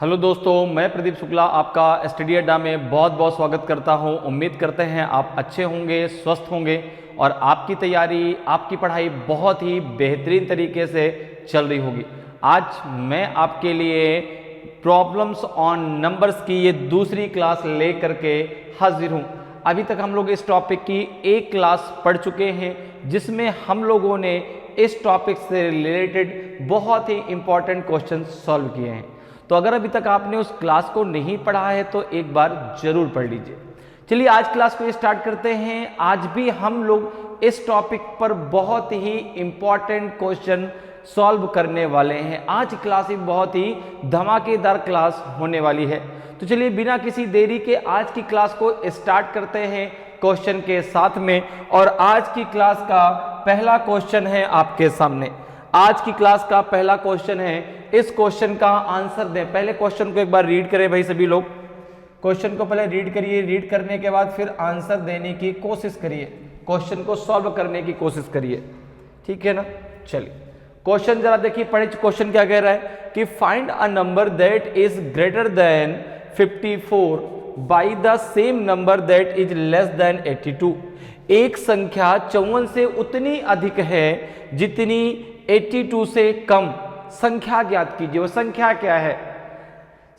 Hello दोस्तों, मैं प्रदीप शुक्ला आपका स्टडी अड्डा में बहुत बहुत स्वागत करता हूं। उम्मीद करते हैं आप अच्छे होंगे, स्वस्थ होंगे और आपकी तैयारी, आपकी पढ़ाई बहुत ही बेहतरीन तरीके से चल रही होगी। आज मैं आपके लिए प्रॉब्लम्स ऑन नंबर्स की ये दूसरी क्लास ले करके हाजिर हूँ। अभी तक हम लोग इस टॉपिक की एक क्लास पढ़ चुके हैं जिसमें हम लोगों ने इस टॉपिक से रिलेटेड बहुत ही इंपॉर्टेंट क्वेश्चन सॉल्व किए हैं। तो अगर अभी तक आपने उस क्लास को नहीं पढ़ा है तो एक बार जरूर पढ़ लीजिए। चलिए आज क्लास को स्टार्ट करते हैं। आज भी हम लोग इस टॉपिक पर बहुत ही इंपॉर्टेंट क्वेश्चन सॉल्व करने वाले हैं। आज क्लास एक बहुत ही धमाकेदार क्लास होने वाली है। तो चलिए बिना किसी देरी के आज की क्लास को स्टार्ट करते हैं क्वेश्चन के साथ में। और आज की क्लास का पहला क्वेश्चन है आपके सामने। आज की क्लास का पहला क्वेश्चन है, इस क्वेश्चन का आंसर दें। पहले क्वेश्चन को एक बार रीड करें भाई सभी लोग। क्वेश्चन को पहले रीड करिए, रीड करने के बाद फिर आंसर देने की कोशिश करिए, क्वेश्चन को सॉल्व करने की कोशिश करिए, ठीक है ना। चलिए क्वेश्चन जरा देखिए, पढ़े क्वेश्चन क्या कह रहा है कि find a number that is greater than 54 by the same number that is less than 82। एक संख्या 54 से उतनी अधिक है जितनी 82 से कम। संख्या ज्ञात कीजिए। वो संख्या क्या है?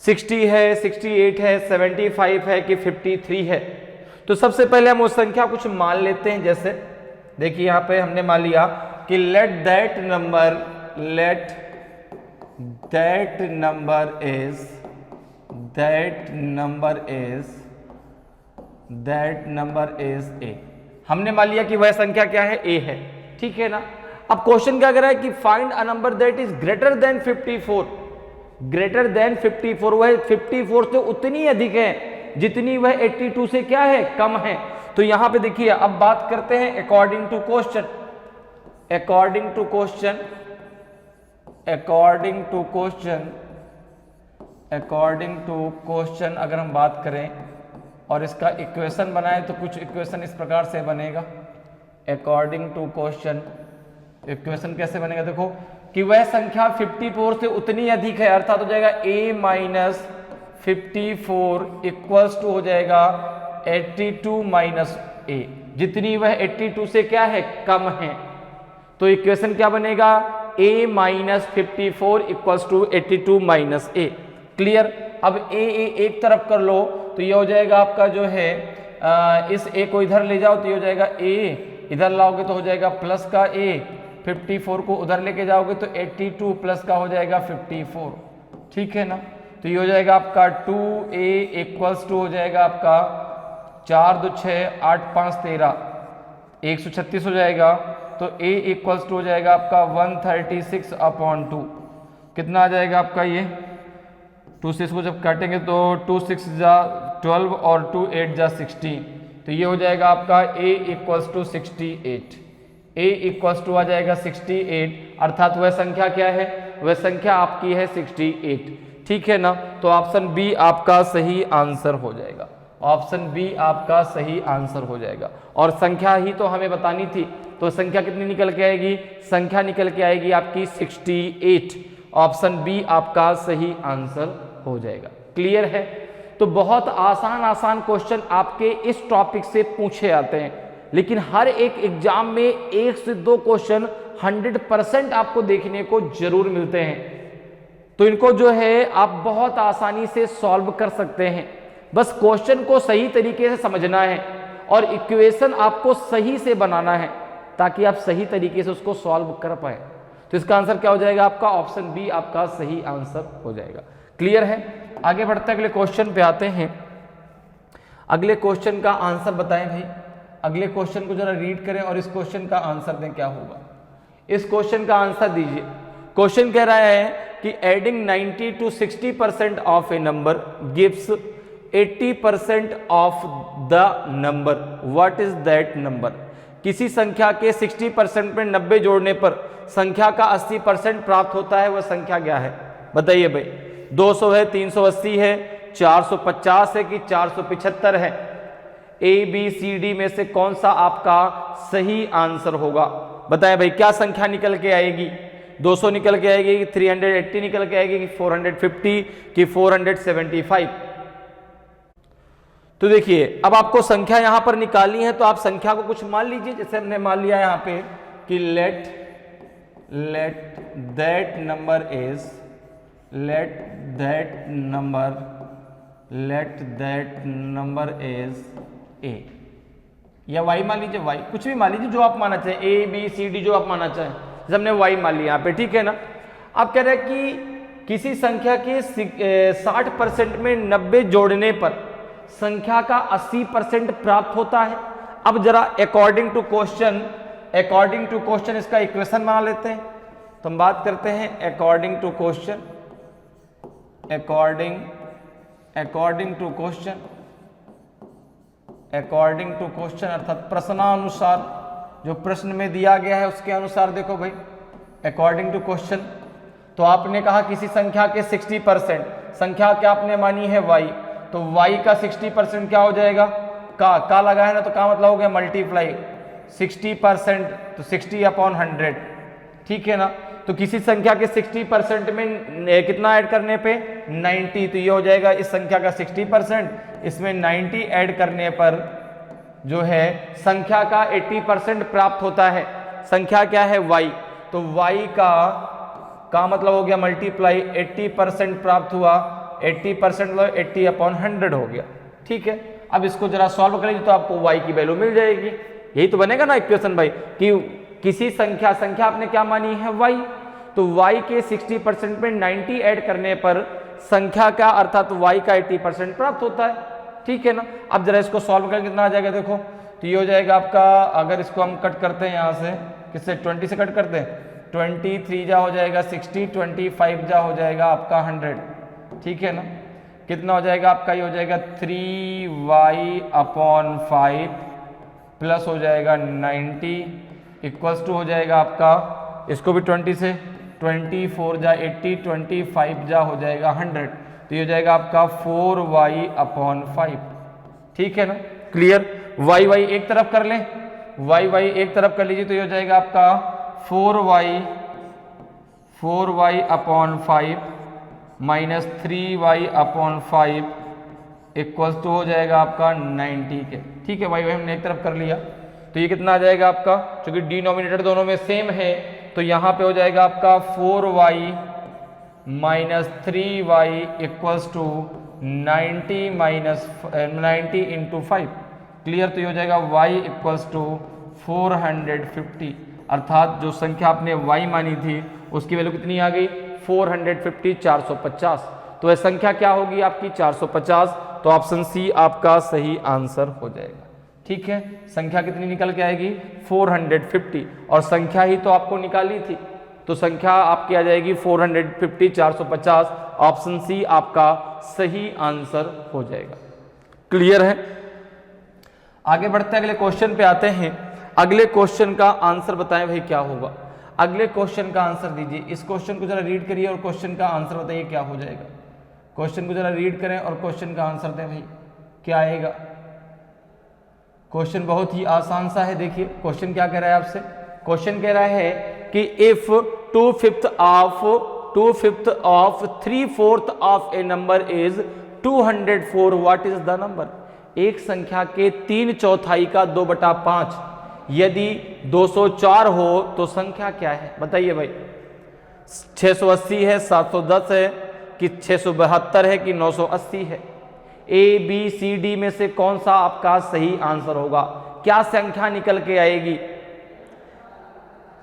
60 है, 68 है, 75 है कि 53 है। तो सबसे पहले हम वो संख्या कुछ मान लेते हैं। जैसे देखिए यहां पे हमने मान लिया कि लेट दैट नंबर इज ए। हमने मान लिया कि वह संख्या क्या है? ए है, ठीक है ना। अब क्वेश्चन क्या कर रहा है कि find a number that is greater than 54। Greater than 54, वह 54 से उतनी अधिक है जितनी वह 82 से क्या है? कम है। तो यहां पे देखिए अब बात करते हैं अकॉर्डिंग टू क्वेश्चन। अगर हम बात करें और इसका इक्वेशन बनाए तो कुछ इक्वेशन इस प्रकार से बनेगा। अकॉर्डिंग टू क्वेश्चन इक्वेशन कैसे बनेगा? देखो कि वह संख्या 54 से उतनी अधिक है, अर्थात हो जाएगा a माइनस 54 इक्वल्स टू हो जाएगा 82 माइनस a, जितनी वह 82 से क्या है? कम है। तो इक्वेशन क्या बनेगा? a minus 54 equals to 82 minus a। Clear. अब a एक तरफ कर लो तो ये हो जाएगा आपका जो है इस a को इधर ले जाओ तो ये हो जाएगा a, इधर लाओगे तो हो जाएगा प्लस का a, 54 को उधर लेके जाओगे तो 82 प्लस का हो जाएगा 54, ठीक है ना। तो ये हो जाएगा आपका 2a इक्वल्स टू हो जाएगा आपका 4 2 6 8 5 13 136 हो जाएगा। तो a इक्वल्स टू हो जाएगा आपका 136 अपॉन 2। कितना आ जाएगा आपका? ये 2 6 को जब काटेंगे तो 2 6 जा 12 और 2 8 जा 16। तो ये हो जाएगा आपका a equals to 68। a equals to आ जाएगा 68, अर्थात वह संख्या क्या है? वह संख्या आपकी है 68, ठीक है ना। तो ऑप्शन बी आपका सही आंसर हो जाएगा। ऑप्शन बी आपका सही आंसर हो जाएगा। और संख्या ही तो हमें बतानी थी, तो संख्या कितनी निकल के आएगी? संख्या निकल के आएगी आपकी 68। ऑप्शन बी आपका सही आंसर हो जाएगा। क्लियर है। तो बहुत आसान क्वेश्चन आपके इस टॉपिक से पूछे आते हैं, लेकिन हर एक एग्जाम में 1 से 2 क्वेश्चन 100% आपको देखने को जरूर मिलते हैं। तो इनको जो है आप बहुत आसानी से सॉल्व कर सकते हैं। बस क्वेश्चन को सही तरीके से समझना है और इक्वेशन आपको सही से बनाना है ताकि आप सही तरीके से उसको सॉल्व कर पाए। तो इसका आंसर क्या हो जाएगा? आपका ऑप्शन बी आपका सही आंसर हो जाएगा। क्लियर है। आगे बढ़ते हैं, अगले क्वेश्चन पे आते हैं। अगले क्वेश्चन का आंसर बताएं भाई। अगले क्वेश्चन को जरा रीड करें और इस क्वेश्चन का आंसर दें। क्या होगा? इस क्वेश्चन का आंसर दीजिए। क्वेश्चन कह रहा है कि adding 90 to 60% of A number gives 80% of the number, what is that number? किसी संख्या के 60% में 90 जोड़ने पर संख्या का 80% प्राप्त होता है, वह संख्या क्या है? बताइए भाई। 200 है, 380 है, 450 है कि 475 है? ए बी सी डी में से कौन सा आपका सही आंसर होगा? बताएं भाई, क्या संख्या निकल के आएगी? 200 निकल के आएगी कि 380 निकल के आएगी कि 450 कि 475। तो देखिए अब आपको संख्या यहां पर निकालनी है, तो आप संख्या को कुछ मान लीजिए। जैसे हमने मान लिया यहां पे कि लेट दैट नंबर इज ए, या y मान लीजिए, y कुछ भी मान लीजिए जो आप मानना चाहें, a b c d जो आप मानना चाहें। जैसे हमने y मान लिया यहाँ पे, ठीक है ना। आप कह रहे हैं कि किसी संख्या के 60% में 90 जोड़ने पर संख्या का 80% प्राप्त होता है। अब जरा अकॉर्डिंग टू क्वेश्चन इसका इक्वेशन बना लेते हैं। तो हम बात करते हैं अकॉर्डिंग टू क्वेश्चन अर्थात प्रश्नानुसार, जो प्रश्न में दिया गया है उसके अनुसार। देखो भाई अकॉर्डिंग टू क्वेश्चन, तो आपने कहा किसी संख्या के 60%, संख्या क्या आपने मानी है y, तो y का 60% क्या हो जाएगा, का लगा है ना, तो का मतलब हो गया मल्टीप्लाई 60%, तो 60/100, ठीक है ना। तो किसी संख्या के 60% में कितना ऐड करने पे 90, तो ये हो जाएगा इस संख्या का 60%, इसमें 90 ऐड करने पर जो है संख्या का 80% प्राप्त होता है। संख्या क्या है y, तो y का मतलब हो गया मल्टीप्लाई 80% प्राप्त हुआ, 80% मतलब 80/100 हो गया, ठीक है। अब इसको जरा सॉल्व करेंगे तो आपको y की वैल्यू मिल जाएगी। यही तो बनेगा ना इक्वेशन भाई, कि किसी संख्या आपने क्या मानी है y, तो y के 60% में 90 ऐड करने पर संख्या का अर्थात y का 80% प्राप्त होता है, ठीक है ना। अब जरा इसको सॉल्व करके कितना आ जाएगा, देखो तो ये हो जाएगा आपका, अगर इसको हम कट करते हैं यहाँ से, किससे 20 से कट करते हैं, 23 जा हो जाएगा 60, 25 जा हो जाएगा आपका 100, ठीक है ना। कितना हो जाएगा आपका, ये हो जाएगा 3y/5 प्लस हो जाएगा 90 इक्वल्स टू हो जाएगा आपका, इसको भी 20 से 24 जा 80, 25 जा हो जाएगा 100, तो ये हो जाएगा आपका 4y/5, ठीक है ना। क्लियर, y एक तरफ कर लें, y एक तरफ कर लीजिए, तो ये हो जाएगा आपका 4y/5 minus 3y/5 equals to हो जाएगा आपका 90 के, ठीक है। y हमने एक तरफ कर लिया, तो ये कितना आ जाएगा आपका, क्योंकि डिनोमिनेटर दोनों में सेम है, तो यहाँ पे हो जाएगा आपका 4y minus 3y equals to 90 into 5। Clear, तो ये हो जाएगा y इक्वल्स टू 450, अर्थात जो संख्या आपने y मानी थी उसकी वैल्यू कितनी आ गई, 450, 450। तो यह संख्या क्या होगी आपकी 450, तो ऑप्शन सी आपका सही आंसर हो जाएगा, ठीक है। संख्या कितनी निकल के आएगी 450, और संख्या ही तो आपको निकाली थी, तो संख्या आपकी आ जाएगी 450, 450, ऑप्शन सी आपका सही आंसर हो जाएगा। क्लियर है, आगे बढ़ते हैं, अगले क्वेश्चन पे आते हैं। अगले क्वेश्चन का आंसर बताएं भाई क्या होगा, अगले क्वेश्चन का आंसर दीजिए। इस क्वेश्चन को जरा रीड करिए और क्वेश्चन का आंसर बताइए क्या हो जाएगा। क्वेश्चन को जरा रीड करें और क्वेश्चन का आंसर दें भाई, क्या आएगा। क्वेश्चन बहुत ही आसान सा है। देखिए क्वेश्चन क्या कह रहा है आपसे, क्वेश्चन कह रहा है कि if 2/5 of 3/4 of A number is 204, what is the number. एक संख्या के 3/4 का 2/5 यदि 204 हो तो संख्या क्या है, बताइए भाई। 680 है, 710 है कि 672 है कि 980 है। ए बी सी डी में से कौन सा आपका सही आंसर होगा, क्या संख्या निकल के आएगी।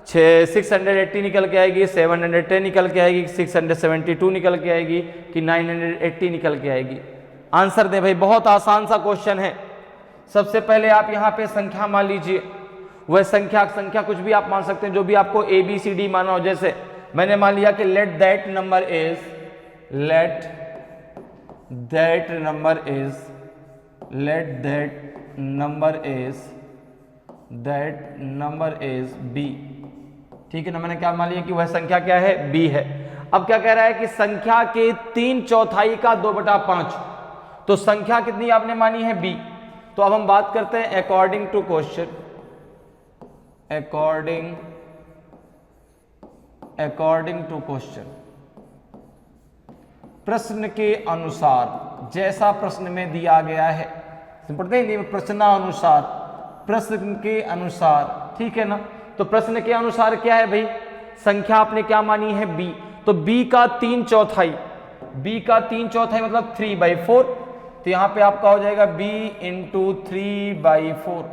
680 निकल के आएगी, 710 निकल के आएगी, 672 निकल के आएगी कि 980 निकल के आएगी। आंसर दे भाई, बहुत आसान सा क्वेश्चन है। सबसे पहले आप यहाँ पे संख्या मान लीजिए, वह संख्या कुछ भी आप मान सकते हैं, जो भी आपको ए बी सी डी माना हो। जैसे मैंने मान लिया कि let that number is B, ठीक है ना। मैंने क्या मान लिया कि वह संख्या क्या है, बी है। अब क्या कह रहा है कि संख्या के 3/4 का 2/5, तो संख्या कितनी आपने मानी है, बी। तो अब हम बात करते हैं अकॉर्डिंग अकॉर्डिंग टू क्वेश्चन, प्रश्न के अनुसार, जैसा प्रश्न में दिया गया है, पढ़ते हैं हिंदी में प्रश्नानुसार, प्रश्न के अनुसार, ठीक है ना। तो प्रश्न के अनुसार क्या है भाई, संख्या आपने क्या मानी है b, तो b का 3/4, b का 3/4 मतलब 3/4, तो यहां पे आपका हो जाएगा b इंटू 3/4,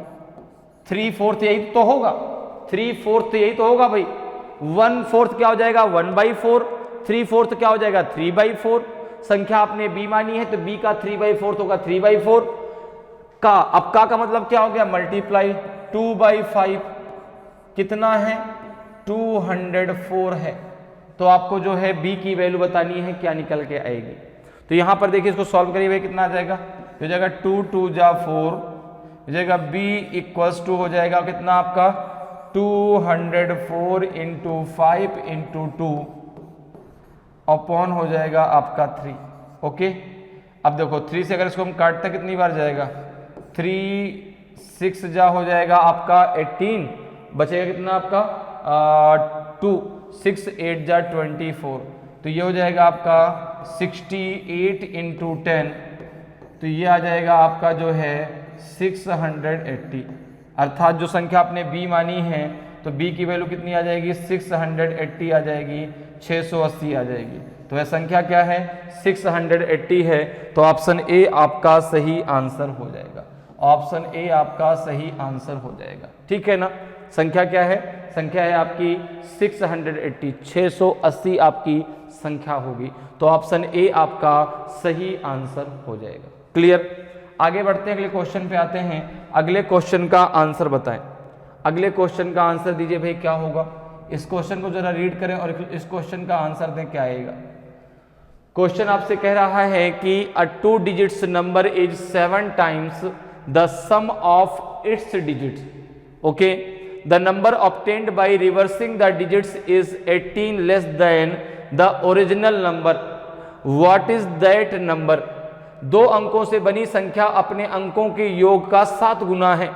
3/4 यही तो होगा, 3/4 यही तो होगा भाई, 1/4 क्या हो जाएगा 1/4, 3/4 क्या हो जाएगा 3/4, संख्या आपने b मानी है तो b का 3/4 होगा 3/4 का, अब का मतलब क्या हो गया मल्टीप्लाई 2/5, कितना है 204 है, तो आपको जो है b की वैल्यू बतानी है, क्या निकल के आएगी। तो यहां पर देखिए इसको सॉल्व करिए भाई, कितना आ जाएगा, हो जाएगा 2 2 जा 4, हो जाएगा b इक्वल्स टू हो जाएगा कितना आपका 204 इंटू 5 इंटू 2 अपॉन हो जाएगा आपका 3। ओके, अब देखो 3 से अगर इसको हम काटते कितनी बार जाएगा, 3 6 जा हो जाएगा आपका 18, बचेगा कितना आपका 2, 6 8 जा 24, तो ये हो जाएगा आपका 68 इंटू 10, तो ये आ जाएगा आपका जो है 680, अर्थात जो संख्या आपने b मानी है तो b की वैल्यू कितनी आ जाएगी 680 आ जाएगी, 680 आ जाएगी, तो वह संख्या क्या है 680 है, तो ऑप्शन ए आपका सही आंसर हो जाएगा, ऑप्शन ए आपका सही आंसर हो जाएगा, ठीक है ना। संख्या क्या है, संख्या है आपकी 680, 680 आपकी संख्या होगी, तो ऑप्शन ए आपका सही आंसर हो जाएगा। क्लियर, आगे बढ़ते हैं, अगले क्वेश्चन पे आते हैं, अगले क्वेश्चन का आंसर बताएं, अगले क्वेश्चन का आंसर दीजिए भाई, क्या होगा, इस क्वेश्चन को जरा रीड करें और इस क्वेश्चन का आंसर दें, क्या आएगा। क्वेश्चन आपसे कह रहा है कि a 2 digits number is 7 times the sum of its digits, okay, the number obtained by reversing the digits is 18 less than the original number, what is that number. 2 अंकों से बनी संख्या अपने अंकों के योग का 7 गुना है,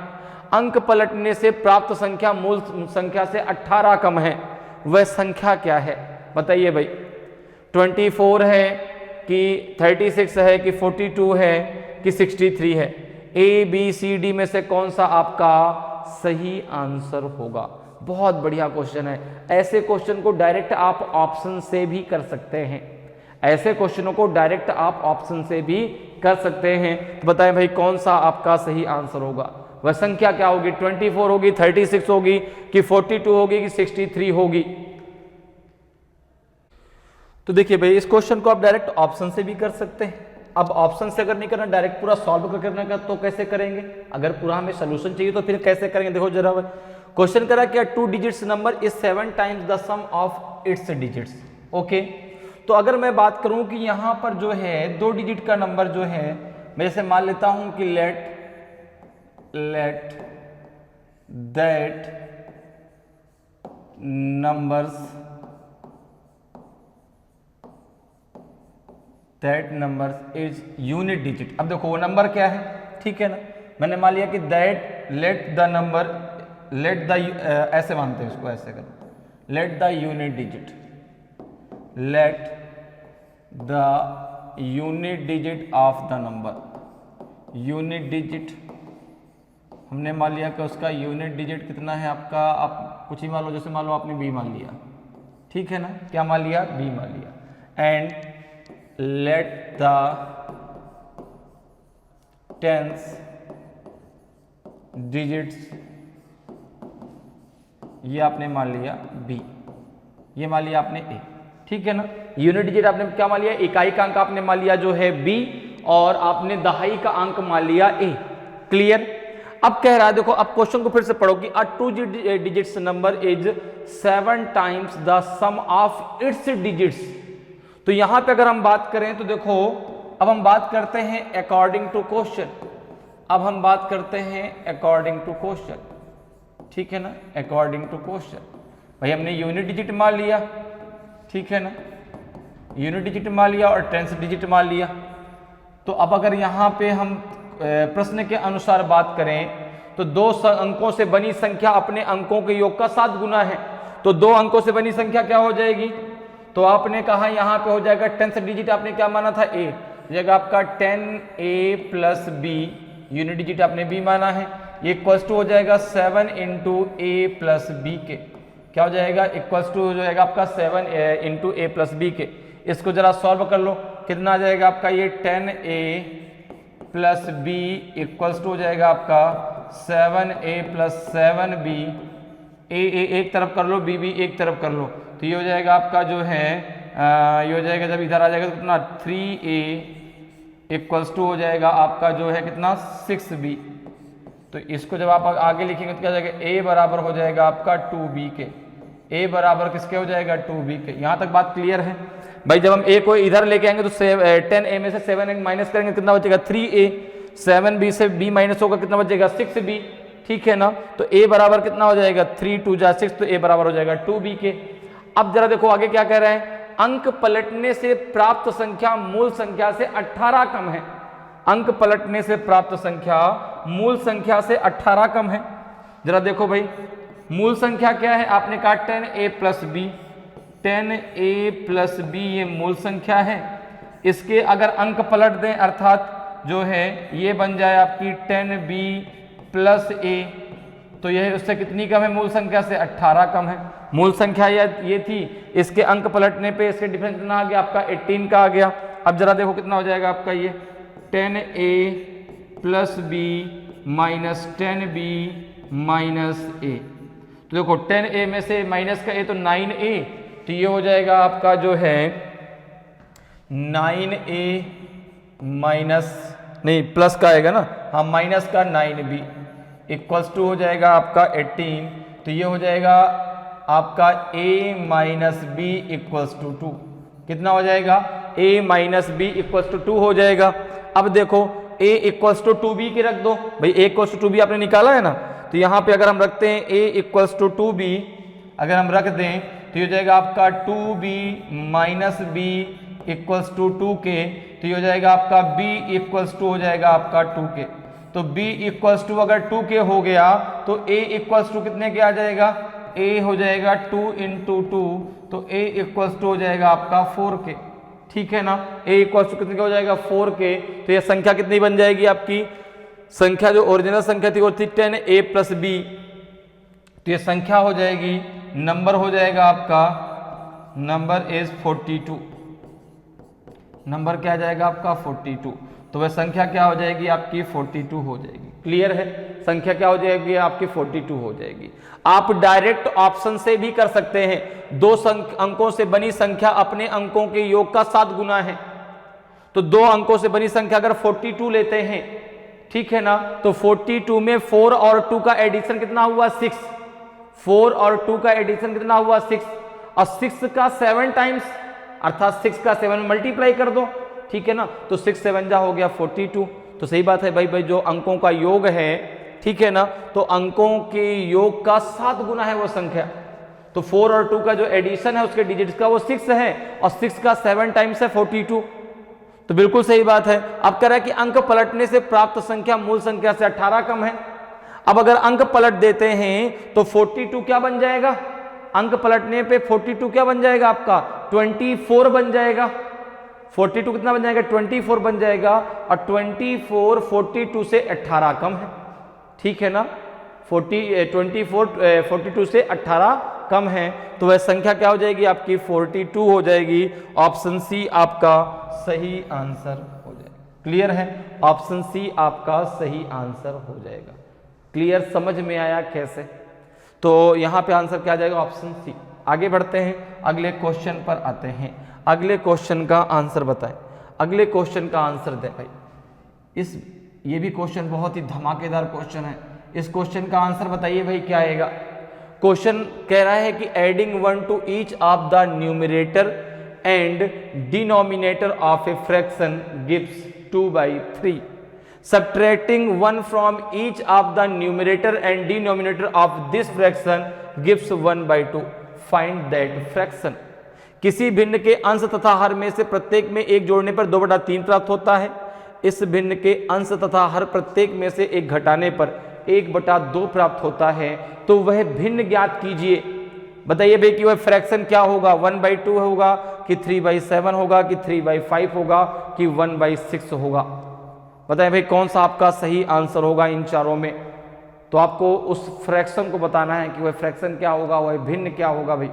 अंक पलटने से प्राप्त संख्या मूल संख्या से 18 कम है, वह संख्या क्या है, बताइए भाई। 24 है कि 36 है कि 42 है कि 63 है, ए बी सी डी में से कौन सा आपका सही आंसर होगा। बहुत बढ़िया क्वेश्चन है, ऐसे क्वेश्चन को डायरेक्ट आप ऑप्शन से भी कर सकते हैं, ऐसे क्वेश्चनों को डायरेक्ट आप ऑप्शन से भी कर सकते हैं। तो बताएं भाई कौन सा आपका सही आंसर होगा, वह संख्या क्या होगी, 24 होगी, 36 होगी कि 42 होगी कि 63 होगी। तो देखिए भाई इस क्वेश्चन को आप डायरेक्ट ऑप्शन से भी कर सकते हैं। अब ऑप्शन से अगर नहीं करना, डायरेक्ट पूरा सॉल्व करने का, तो कैसे करेंगे, अगर पूरा हमें सोल्यूशन चाहिए तो फिर कैसे करेंगे। देखो जरा क्वेश्चन करा क्या, 2 digits number is 7 times the sum of its digits, okay. तो अगर मैं बात करूं कि यहां पर जो है 2 डिजिट का नंबर जो है, मैं जैसे मान लेता हूं कि let that numbers is unit digit. अब देखो वो नंबर क्या है, ठीक है ना, मैंने मान लिया कि लेट द ऐसे मानते हैं इसको, ऐसे करो, let the unit digit of the number, unit digit हमने मान लिया कि उसका यूनिट डिजिट कितना है आपका, आप कुछ ही मान लो, जैसे मान लो आपने b मान लिया, ठीक है ना, क्या मान लिया, b मान लिया, and let the tens digits, ये आपने मान लिया b, ये मान लिया आपने a, ठीक है ना। यूनिट डिजिट आपने क्या मान लिया, इकाई का अंक आपने मान लिया जो है b, और आपने दहाई का अंक मान लिया a। क्लियर। अब कह रहा है, देखो अब क्वेश्चन को फिर से पढ़ो कि a 2 digits number is 7 times the sum of its digits. तो यहां पे अगर हम बात करें तो देखो, अब हम बात करते हैं अकॉर्डिंग टू क्वेश्चन, अब हम बात करते हैं अकॉर्डिंग टू क्वेश्चन, ठीक है ना, अकॉर्डिंग टू क्वेश्चन। भाई हमने यूनिट डिजिट मान लिया, ठीक है ना, यूनिट डिजिट मान लिया और टेंस डिजिट मान लिया। तो अब अगर यहां पे हम प्रश्न के अनुसार बात करें तो 2 अंकों से बनी संख्या अपने अंकों के योग का 7 गुना है, तो 2 अंकों से बनी संख्या क्या हो जाएगी? तो आपने कहा यहाँ पे हो जाएगा 10th डिजिट, आपने क्या माना था? a, जगह आपका 10a plus b, unit digit आपने b माना है, ये इक्वल्स टू हो जाएगा 7 इंटू a प्लस बी के। क्या हो जाएगा? इक्वल्स टू हो जाएगा आपका 7 इंटू a प्लस बी के। इसको जरा सॉल्व कर लो, कितना आ जाएगा आपका? ये 10a plus b equals to हो जाएगा आपका 7a प्लस 7b, a एक तरफ कर लो, b एक तरफ कर लो, तो ये हो जाएगा आपका जो है ये हो जाएगा, जब इधर आ जाएगा तो कितना? 3a इक्वल्स टू हो जाएगा आपका जो है कितना? 6b। तो इसको जब आप आगे लिखेंगे तो क्या हो जाएगा? a बराबर हो जाएगा आपका 2b के। a बराबर किसके हो जाएगा? 2b के। यहाँ तक बात क्लियर है भाई? जब हम a को इधर लेके आएंगे तो 10a में से 7a माइनस करेंगे, कितना बचेगा? 3a। 7b से b माइनस होगा, कितना बचेगा? 6b। ठीक है ना? तो a बराबर कितना हो जाएगा? 3 2 जा 6, तो a बराबर हो जाएगा 2b के। अब जरा देखो आगे क्या कह रहे हैं? अंक पलटने से प्राप्त संख्या मूल संख्या से 18 कम है। अंक पलटने से प्राप्त संख्या मूल संख्या से 18 कम है। जरा देखो भाई, मूल संख्या क्या है? आपने कहा 10a plus b, 10a plus b ये मूल संख्या है। इसके अगर अंक पलट दें, अर्थात जो है ये बन जाए आपकी 10b प्लस a, तो यह उससे कितनी कम है? मूल संख्या से 18 कम है। मूल संख्या ये थी, इसके अंक पलटने पे इसके डिफरेंस कितना आ गया आपका? 18 का आ गया। अब जरा देखो कितना हो जाएगा आपका? ये 10a plus b minus 10b minus a। तो देखो 10a में से माइनस का a तो 9a, तो ये हो जाएगा आपका जो है 9a माइनस नहीं प्लस का आएगा ना, हाँ माइनस का 9b इक्वल्स टू हो जाएगा आपका 18। तो ये हो जाएगा आपका a minus B equals to 2। कितना हो जाएगा? a minus B equals to 2 हो जाएगा। अब देखो a इक्वल्स टू 2b की रख दो भाई, a इक्वल्स टू 2b आपने निकाला है ना, तो यहाँ पे अगर हम रखते हैं a इक्वल्स टू 2b, अगर हम रख दें तो ये हो जाएगा आपका 2b minus b equals to 2 के। तो ये हो जाएगा आपका b इक्वल्स टू हो जाएगा आपका 2 के। तो b इक्वल्स टू अगर 2 के हो गया तो a इक्वल्स टू कितने के आ जाएगा? a हो जाएगा 2 इंटू 2, तो a इक्वल्स टू हो जाएगा आपका 4 के। ठीक है ना? a इक्वल्स टू कितने का हो जाएगा? 4 के। तो ये संख्या कितनी बन जाएगी आपकी? संख्या जो ओरिजिनल संख्या थी वो थी 10a प्लस b, तो ये संख्या हो जाएगी, नंबर हो जाएगा आपका, नंबर इज 42। नंबर क्या आ जाएगा आपका? 42। तो वह संख्या क्या हो जाएगी आपकी? 42 हो जाएगी। क्लियर है? संख्या क्या हो जाएगी आपकी? 42 हो जाएगी। आप डायरेक्ट ऑप्शन से भी कर सकते हैं। 2 अंकों से बनी संख्या अपने अंकों के योग का 7 गुना है। तो 2 अंकों से बनी संख्या अगर 42 लेते हैं, ठीक है ना, तो 42 में 4 और 2 का एडिशन कितना हुआ? 6। 4 और 2 का एडिशन कितना हुआ? 6। और 6 का 7 टाइम्स, अर्थात 6 का 7 मल्टीप्लाई कर दो। ठीक है ना? तो 6 7 जा हो गया 42। तो सही बात है भाई जो अंकों का योग है, ठीक है ना, तो अंकों के योग का 7 गुना है वो संख्या। तो 4 और 2 का जो एडिशन है उसके डिजिट्स का वो 6 है, और 6 का 7 टाइम्स है 42। तो बिल्कुल सही बात है। अब कह रहा है कि अंक पलटने से प्राप्त संख्या मूल संख्या से 18 कम है। अब अगर अंक पलट देते हैं तो 42 क्या बन जाएगा? अंक पलटने पे 42 क्या बन जाएगा आपका? 24 बन जाएगा। 42 कितना बन जाएगा? 24 बन जाएगा। और 24 42 से 18 कम है। ठीक है ना? 42 से 18 कम है, तो वह संख्या क्या हो जाएगी आपकी? 42 हो जाएगी। ऑप्शन सी आपका सही आंसर हो जाएगा। क्लियर है? ऑप्शन सी आपका सही आंसर हो जाएगा। क्लियर? समझ में आया कैसे? तो यहां पे आंसर क्या आ जाएगा? Option C. आगे बढ़ते हैं, अगले क्वेश्चन पर आते हैं। अगले क्वेश्चन का आंसर बताएं। अगले क्वेश्चन का आंसर दे भाई। ये भी क्वेश्चन बहुत ही धमाकेदार क्वेश्चन है। इस क्वेश्चन का आंसर बताइए भाई क्या आएगा। क्वेश्चन कह रहा है कि adding 1 to each of the numerator and denominator of a fraction gives 2/3. Subtracting 1 from each of the numerator and denominator of this fraction gives 1/2. Find that fraction. किसी भिन्न के अंश तथा हर में से प्रत्येक में एक जोड़ने पर 2/3 प्राप्त होता है। इस भिन्न के अंश तथा हर प्रत्येक में से एक घटाने पर 1/2 प्राप्त होता है। तो वह भिन्न ज्ञात कीजिए। बताइए भाई कि वह फ्रैक्शन क्या होगा, 1/2 होगा कि 3/7 होगा कि 3/5 होगा कि 1/6 होगा। बताइए भाई कौन सा आपका सही आंसर होगा इन चारों में। तो आपको उस फ्रैक्शन को बताना है कि वह फ्रैक्शन क्या होगा, वह भिन्न क्या होगा भाई।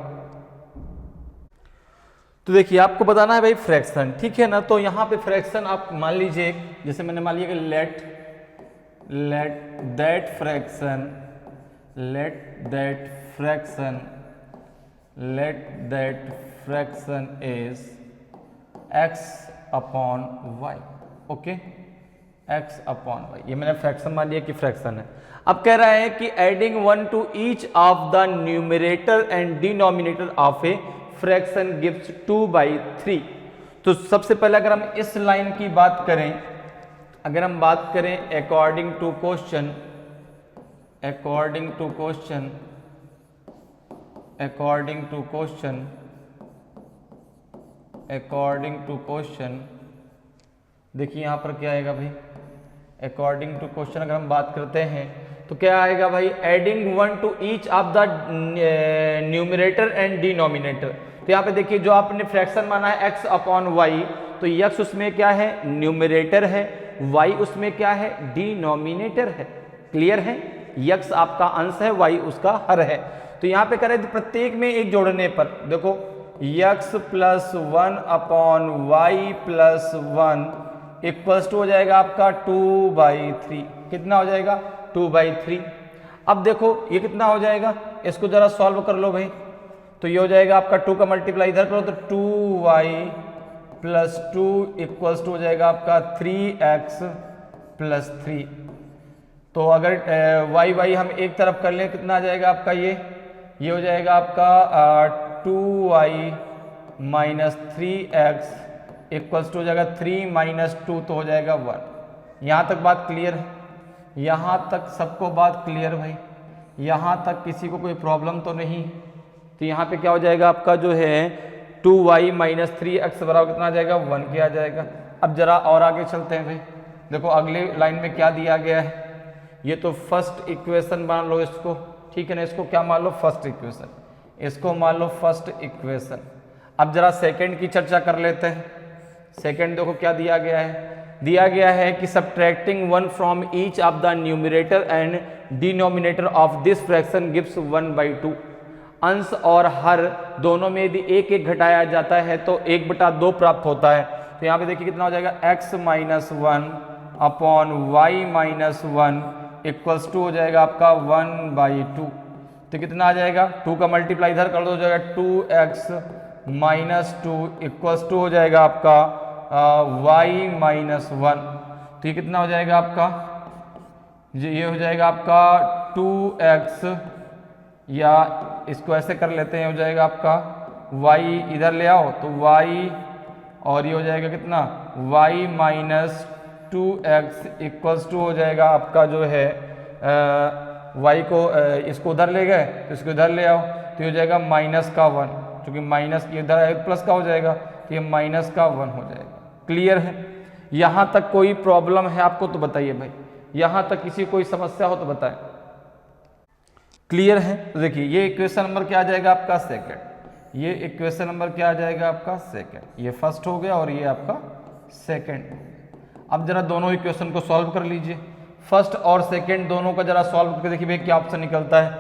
तो देखिए आपको बताना है भाई फ्रैक्शन, ठीक है ना। तो यहाँ पे फ्रैक्शन आप मान लीजिए, जैसे मैंने मान लिया कि let that fraction is x upon y। Okay, x upon y, ये मैंने फ्रैक्शन मान लिया कि फ्रैक्शन है। अब कह रहा है कि adding 1 to each of the numerator and denominator of a fraction gives 2/3। तो सबसे पहले अगर हम इस लाइन की बात करें, अकॉर्डिंग टू क्वेश्चन, देखिए यहां पर क्या आएगा भाई, अकॉर्डिंग टू क्वेश्चन अगर हम बात करते हैं तो क्या आएगा भाई, adding 1 to each of the numerator and denominator. तो यहाँ पे देखिए जो आपने फ्रैक्शन माना है x अपॉन वाई, तो x उसमें क्या है, न्यूमरेटर है, y उसमें क्या है, डिनोमिनेटर है। क्लियर है, x आपका अंश है, y उसका हर है। तो यहाँ पे करें प्रत्येक में एक जोड़ने पर देखो x plus 1 upon Y plus 1 equals to हो जाएगा आपका 2/3। कितना हो जाएगा, 2/3। अब देखो ये कितना हो जाएगा, इसको जरा सॉल्व कर लो भाई। तो ये हो जाएगा आपका 2 का मल्टीप्लाई इधर करो तो 2y प्लस 2 इक्वल्स टू हो जाएगा आपका 3x प्लस 3। तो अगर y हम एक तरफ कर लें कितना आ जाएगा आपका, ये हो जाएगा आपका 2y minus 3x equals to हो जाएगा 3 माइनस 2 तो हो जाएगा 1। यहाँ तक बात क्लियर है, यहाँ तक सबको बात क्लियर भाई, यहाँ तक किसी को कोई प्रॉब्लम तो नहीं। तो यहाँ पे क्या हो जाएगा आपका जो है 2y माइनस 3x बराबर कितना आ जाएगा, 1 के आ जाएगा। अब जरा और आगे चलते हैं भाई, देखो अगले लाइन में क्या दिया गया है, ये तो फर्स्ट इक्वेशन मान लो इसको, ठीक है ना, इसको क्या मान लो, फर्स्ट इक्वेशन, इसको मान लो फर्स्ट इक्वेशन। अब जरा सेकंड की चर्चा कर लेते हैं। सेकंड देखो क्या दिया गया है कि subtracting 1 from each of the numerator and denominator of this fraction gives 1/2। अंश और हर दोनों में यदि एक एक घटाया जाता है तो 1/2 प्राप्त होता है। तो यहाँ पे देखिए कितना हो जाएगा, x minus 1 upon Y minus 1 equals to हो जाएगा आपका 1/2। तो कितना आ जाएगा, 2 का मल्टीप्लाई इधर कर दो, हो जाएगा 2x माइनस 2 इक्वल्स टू हो जाएगा आपका y माइनस 1। तो ये कितना हो जाएगा आपका, ये हो जाएगा आपका 2x, या इसको ऐसे कर लेते हैं, हो जाएगा आपका y इधर ले आओ तो y, और ये हो जाएगा कितना y minus 2x equals to हो जाएगा आपका जो है y को इसको उधर ले गए तो इसको इधर ले आओ तो ये हो जाएगा माइनस का 1, क्योंकि माइनस इधर प्लस का हो जाएगा तो ये माइनस का 1 हो जाएगा। क्लियर है, यहाँ तक कोई प्रॉब्लम है आपको तो बताइए भाई, यहाँ तक किसी कोई समस्या हो तो बताएं। क्लियर है, तो देखिए ये इक्वेशन नंबर क्या आ जाएगा आपका, सेकंड। ये इक्वेशन नंबर क्या आ जाएगा आपका, सेकंड। ये फर्स्ट हो गया और ये आपका सेकंड। अब जरा दोनों इक्वेशन को सॉल्व कर लीजिए, फर्स्ट और सेकंड दोनों का जरा सॉल्व करके देखिए भाई क्या ऑप्शन निकलता है।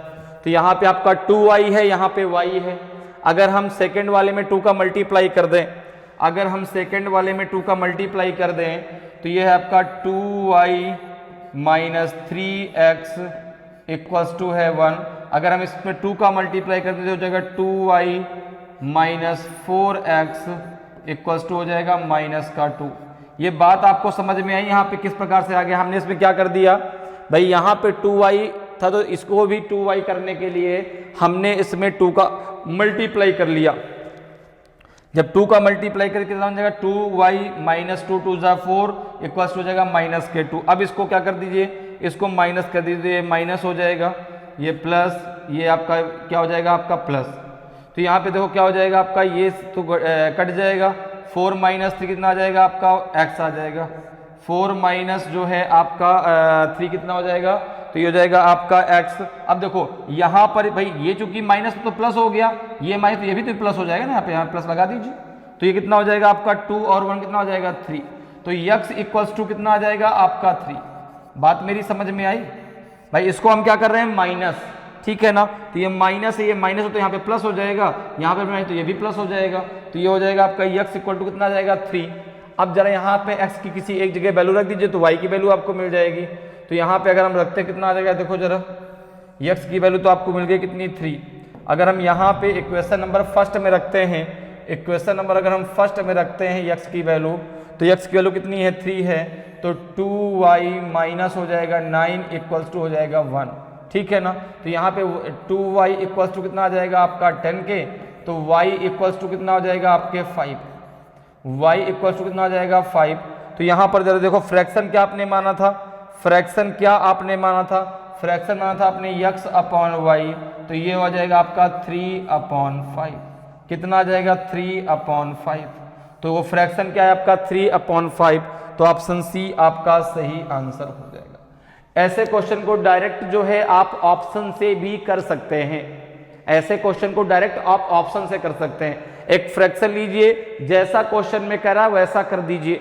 तो यहाँ पे आपका 2y है, यहाँ पे y है। अगर हम सेकंड वाले में 2 का मल्टीप्लाई कर दें, अगर हम सेकंड वाले में 2 का मल्टीप्लाई कर दें तो ये है आपका 2y minus 3x equals to है 1। अगर हम इसमें 2 का मल्टीप्लाई करते तो हो जाएगा 2y minus 4x equals to हो जाएगा माइनस का 2। ये बात आपको समझ में आई यहाँ पे किस प्रकार से आ गया। हमने इसमें क्या कर दिया भाई, यहाँ पे 2y था तो इसको भी 2y करने के लिए हमने इसमें 2 का मल्टीप्लाई कर लिया। जब 2 का मल्टीप्लाई करके कितना हो जाएगा, 2y माइनस 2 2 जा 4 इक्वल्स हो जाएगा माइनस के 2। अब इसको क्या कर दीजिए, इसको माइनस कर दीजिए, माइनस हो जाएगा, ये प्लस, ये आपका क्या हो जाएगा आपका प्लस। तो यहाँ पे देखो क्या हो जाएगा आपका, ये तो कट जाएगा, 4 माइनस 3 कितना आ जाएगा आपका x आ जाएगा, 4 माइनस जो है आपका 3 कितना हो जाएगा तो ये हो जाएगा आपका x। अब देखो यहाँ पर भाई ये चूंकि माइनस तो प्लस हो गया, ये माइनस तो ये भी तो प्लस हो जाएगा ना, यहाँ पे प्लस लगा दीजिए। तो ये कितना हो जाएगा आपका 2 और 1 कितना हो जाएगा 3। तो x इक्वल्स टू कितना आ जाएगा आपका 3। बात मेरी समझ में आई भाई? इसको हम क्या कर रहे हैं माइनस, ठीक है ना। तो ये माइनस है, ये माइनस हो तो यहाँ पे प्लस हो जाएगा, यहाँ पे माइनस तो ये भी प्लस हो जाएगा। तो ये हो जाएगा आपका x इक्वल टू कितना आ जाएगा 3। अब जरा यहाँ पे x की किसी एक जगह वैल्यू रख दीजिए तो y की वैल्यू आपको मिल जाएगी। तो यहाँ पे अगर हम रखते हैं कितना आ जाएगा, देखो जरा x की वैल्यू तो आपको मिल गई कितनी 3। अगर हम यहाँ पे इक्वेशन नंबर फर्स्ट में रखते हैं, इक्वेशन नंबर अगर हम फर्स्ट में रखते हैं x की वैल्यू, तो x की वैल्यू कितनी है 3 है, तो 2y माइनस हो जाएगा 9 इक्वल्स टू हो जाएगा 1, ठीक है ना। तो यहाँ पे 2y इक्वल्स टू कितना आ जाएगा आपका 10 के, तो y इक्वल्स टू कितना हो जाएगा आपके 5, y इक्वल्स टू कितना आ जाएगा 5। तो यहाँ पर जरा देखो फ्रैक्शन क्या आपने माना था, फ्रैक्शन क्या आपने माना था, फ्रैक्शन माना था आपने x अपॉन y, तो ये हो जाएगा आपका 3/5, कितना आ जाएगा 3/5। तो वो फ्रैक्शन क्या है आपका 3/5। तो ऑप्शन सी आपका सही आंसर हो जाएगा। ऐसे क्वेश्चन को डायरेक्ट जो है आप ऑप्शन से भी कर सकते हैं, ऐसे क्वेश्चन को डायरेक्ट आप ऑप्शन से कर सकते हैं। एक फ्रैक्शन लीजिए, जैसा क्वेश्चन में करा वैसा कर दीजिए।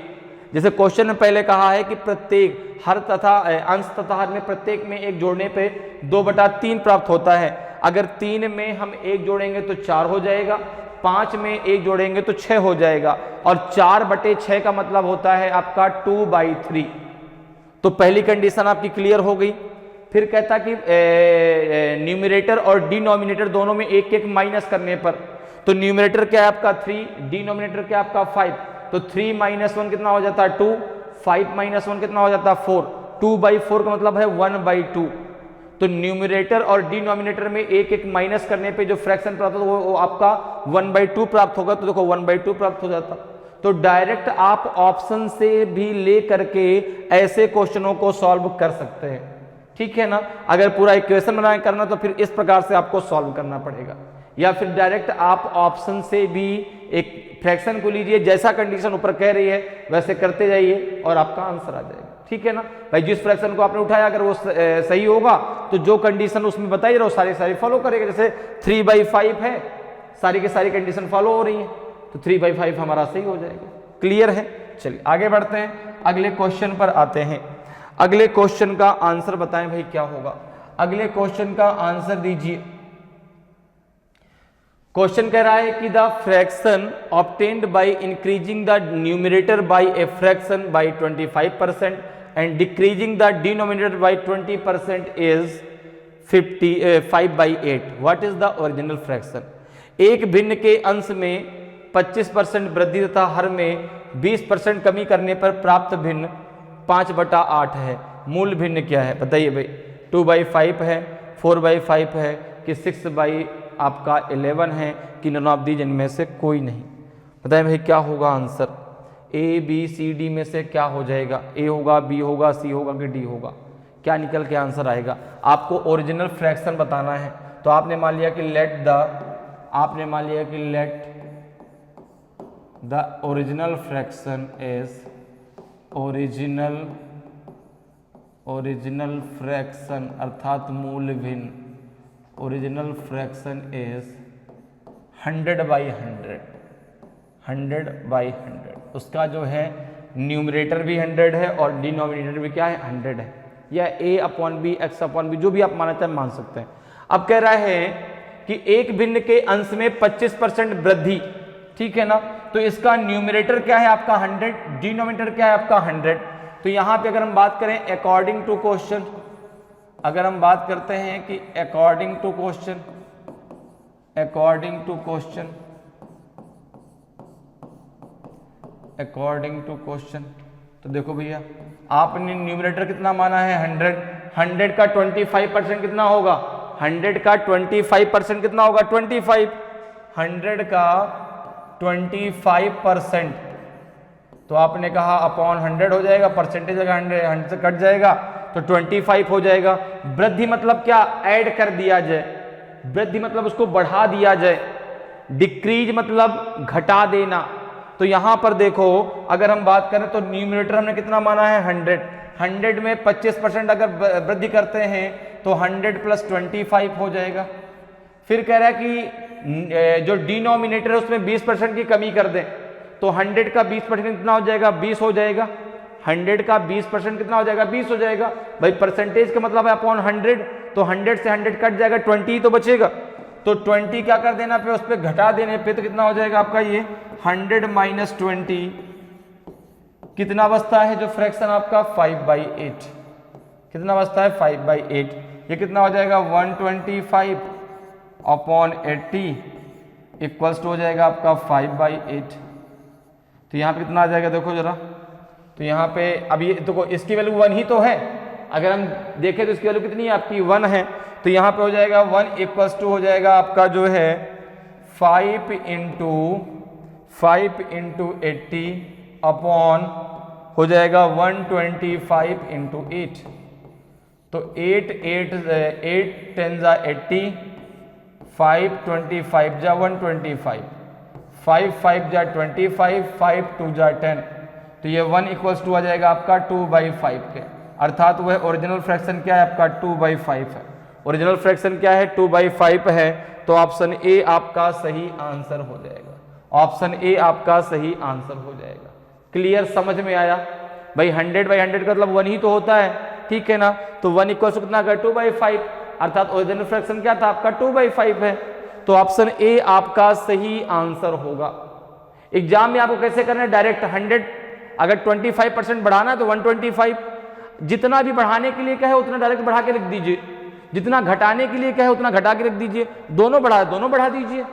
जैसे क्वेश्चन में पहले कहा है कि प्रत्येक हर तथा अंश तथा हर में प्रत्येक में एक जोड़ने पे 2/3 प्राप्त होता है। अगर 3 में हम 1 जोड़ेंगे तो 4 हो जाएगा, 5 में 1 जोड़ेंगे तो 6 हो जाएगा, और 4/6 का मतलब होता है आपका 2/3। तो पहली कंडीशन आपकी क्लियर हो गई। फिर कहता कि न्यूमरेटर और डिनोमिनेटर दोनों में एक एक माइनस करने पर, तो न्यूमरेटर क्या है आपका 3, डिनोमिनेटर क्या है आपका 5, तो 3 - 1 कितना हो जाता है 2, 5 - 1 कितना हो जाता है 4, 2/4 का मतलब है 1/2। तो न्यूमरेटर और डिनोमिनेटर में एक एक माइनस करने पे जो फ्रैक्शन प्राप्त होगा वो आपका 1/2 प्राप्त होगा। तो देखो 1/2 प्राप्त हो जाता। तो डायरेक्ट आप ऑप्शन से भी ले करके ऐसे क्वेश्चनों को सॉल्व कर सकते हैं, ठीक है ना। अगर पूरा इक्वेशन बनाए करना तो फिर इस प्रकार से आपको सॉल्व करना पड़ेगा, या फिर डायरेक्ट आप ऑप्शन से भी एक फ्रैक्शन को लीजिए, जैसा कंडीशन ऊपर कह रही है वैसे करते जाइए और आपका आंसर आ जाएगा, ठीक है ना भाई। जिस फ्रैक्शन को आपने उठाया अगर वो सही होगा तो जो कंडीशन उसमें बताई रहो सारी फॉलो करेगा। जैसे 3/5 है, सारी की सारी कंडीशन फॉलो हो रही है, तो 3/5 हमारा सही हो जाएगा। क्लियर है? चलिए आगे बढ़ते हैं, अगले क्वेश्चन पर आते हैं। अगले क्वेश्चन का आंसर बताएं भाई क्या होगा। अगले क्वेश्चन का आंसर दीजिए। क्वेश्चन कह रहा है कि the fraction obtained by increasing the numerator bye a fraction by 25% and decreasing the denominator by 20% is 5/8। What is the original fraction? एक भिन्न के अंश में 25% वृद्धि तथा हर में 20% कमी करने पर प्राप्त भिन्न 5/8 है। मूल भिन्न क्या है बताइए भाई? 2/5 है, 4/5 है, कि 6/11 है, कि नन ऑफ दीज इनमें से कोई नहीं। बताइए भाई क्या होगा answer? A B C D में से क्या हो जाएगा? ए होगा, बी होगा, सी होगा कि डी होगा? क्या निकल के आंसर आएगा? आपको ओरिजिनल फ्रैक्शन बताना है। तो आपने मान लिया कि let the original fraction is original fraction अर्थात मूल भिन्न, ओरिजिनल फ्रैक्शन इज 100/100, 100/100। उसका जो है न्यूमरेटर भी 100 है और डिनोमिनेटर भी क्या है 100 है, या a/b x/b जो भी आप मानना चाहें मान सकते हैं। अब कह रहा है कि एक भिन्न के अंश में 25% वृद्धि, ठीक है ना। तो इसका न्यूमरेटर क्या है आपका 100, डिनोमिनेटर क्या है आपका 100। तो यहां पे अगर हम बात करें अकॉर्डिंग टू क्वेश्चन, अगर हम बात करते हैं कि अकॉर्डिंग टू क्वेश्चन, तो देखो भैया आपने न्यूमरेटर कितना माना है 100, 100 का 25% कितना होगा? 100 का 25% कितना होगा? 25। 100 का 25%, तो आपने कहा अपॉन 100 हो जाएगा, परसेंटेज अगर 100 से कट जाएगा तो 25 हो जाएगा। वृद्धि मतलब क्या? ऐड कर दिया जाए, वृद्धि मतलब उसको बढ़ा दिया जाए, डिक्रीज मतलब घटा देना। तो यहां पर देखो अगर हम बात करें तो न्यूमरेटर हमने कितना माना है 100, 100 में 25% अगर वृद्धि करते हैं तो 100 + 25 हो जाएगा। फिर कह रहा है कि जो डिनोमिनेटर है उसमें 20% की कमी कर दें, तो 100 का 20% कितना हो जाएगा 20 हो जाएगा। 100 का 20% कितना हो जाएगा 20 हो जाएगा। भाई परसेंटेज का मतलब है अपॉन 100, तो 100 से 100 कट जाएगा, 20 ही तो बचेगा। तो 20 क्या कर देना पे, उस पर घटा देने पे तो कितना हो जाएगा आपका ये 100 - 20 कितना बचता है जो फ्रैक्शन आपका 5/8, कितना बचता है 5/8। ये कितना हो जाएगा 125 अपॉन 80 इक्वल्स टू हो जाएगा आपका 5/8। तो यहाँ पे कितना आ जाएगा देखो जरा, तो यहाँ पे अभी देखो इसकी वैल्यू 1 ही तो है, अगर हम देखें तो इसकी वैल्यू कितनी है आपकी 1 है। तो यहाँ पे हो जाएगा 1 इक्वल्स टू हो जाएगा आपका जो है 5 × 80 अपॉन हो जाएगा 125 × 8। तो 8 10 × 80, 5 25 × 125, 5 5 × 25, 5 2 × 10। तो ये 1 इक्वल्स टू आ जाएगा आपका 2/5 के, अर्थात वह ओरिजिनल फ्रैक्शन क्या है आपका 2/5 है। ओरिजिनल फ्रैक्शन क्या है 2/5 है। तो ऑप्शन ए आपका सही आंसर हो जाएगा, ऑप्शन ए आपका सही आंसर हो जाएगा। क्लियर, समझ में आया भाई। 100/100 का मतलब 1 ही तो होता है, ठीक है ना। तो 1 इक्वल्स टू कितना 2/5, अर्थात ओरिजिनल फ्रैक्शन क्या था आपका 2/5 है। तो ऑप्शन ए आपका सही आंसर होगा। एग्जाम में आपको कैसे करना है, डायरेक्ट 100 अगर 25% बढ़ाना है तो 125, जितना भी बढ़ाने के लिए कहे उतना डायरेक्ट बढ़ा के लिख दीजिए, जितना घटाने के लिए कहे उतना घटा के रख दीजिए, दोनों बढ़ा दीजिए,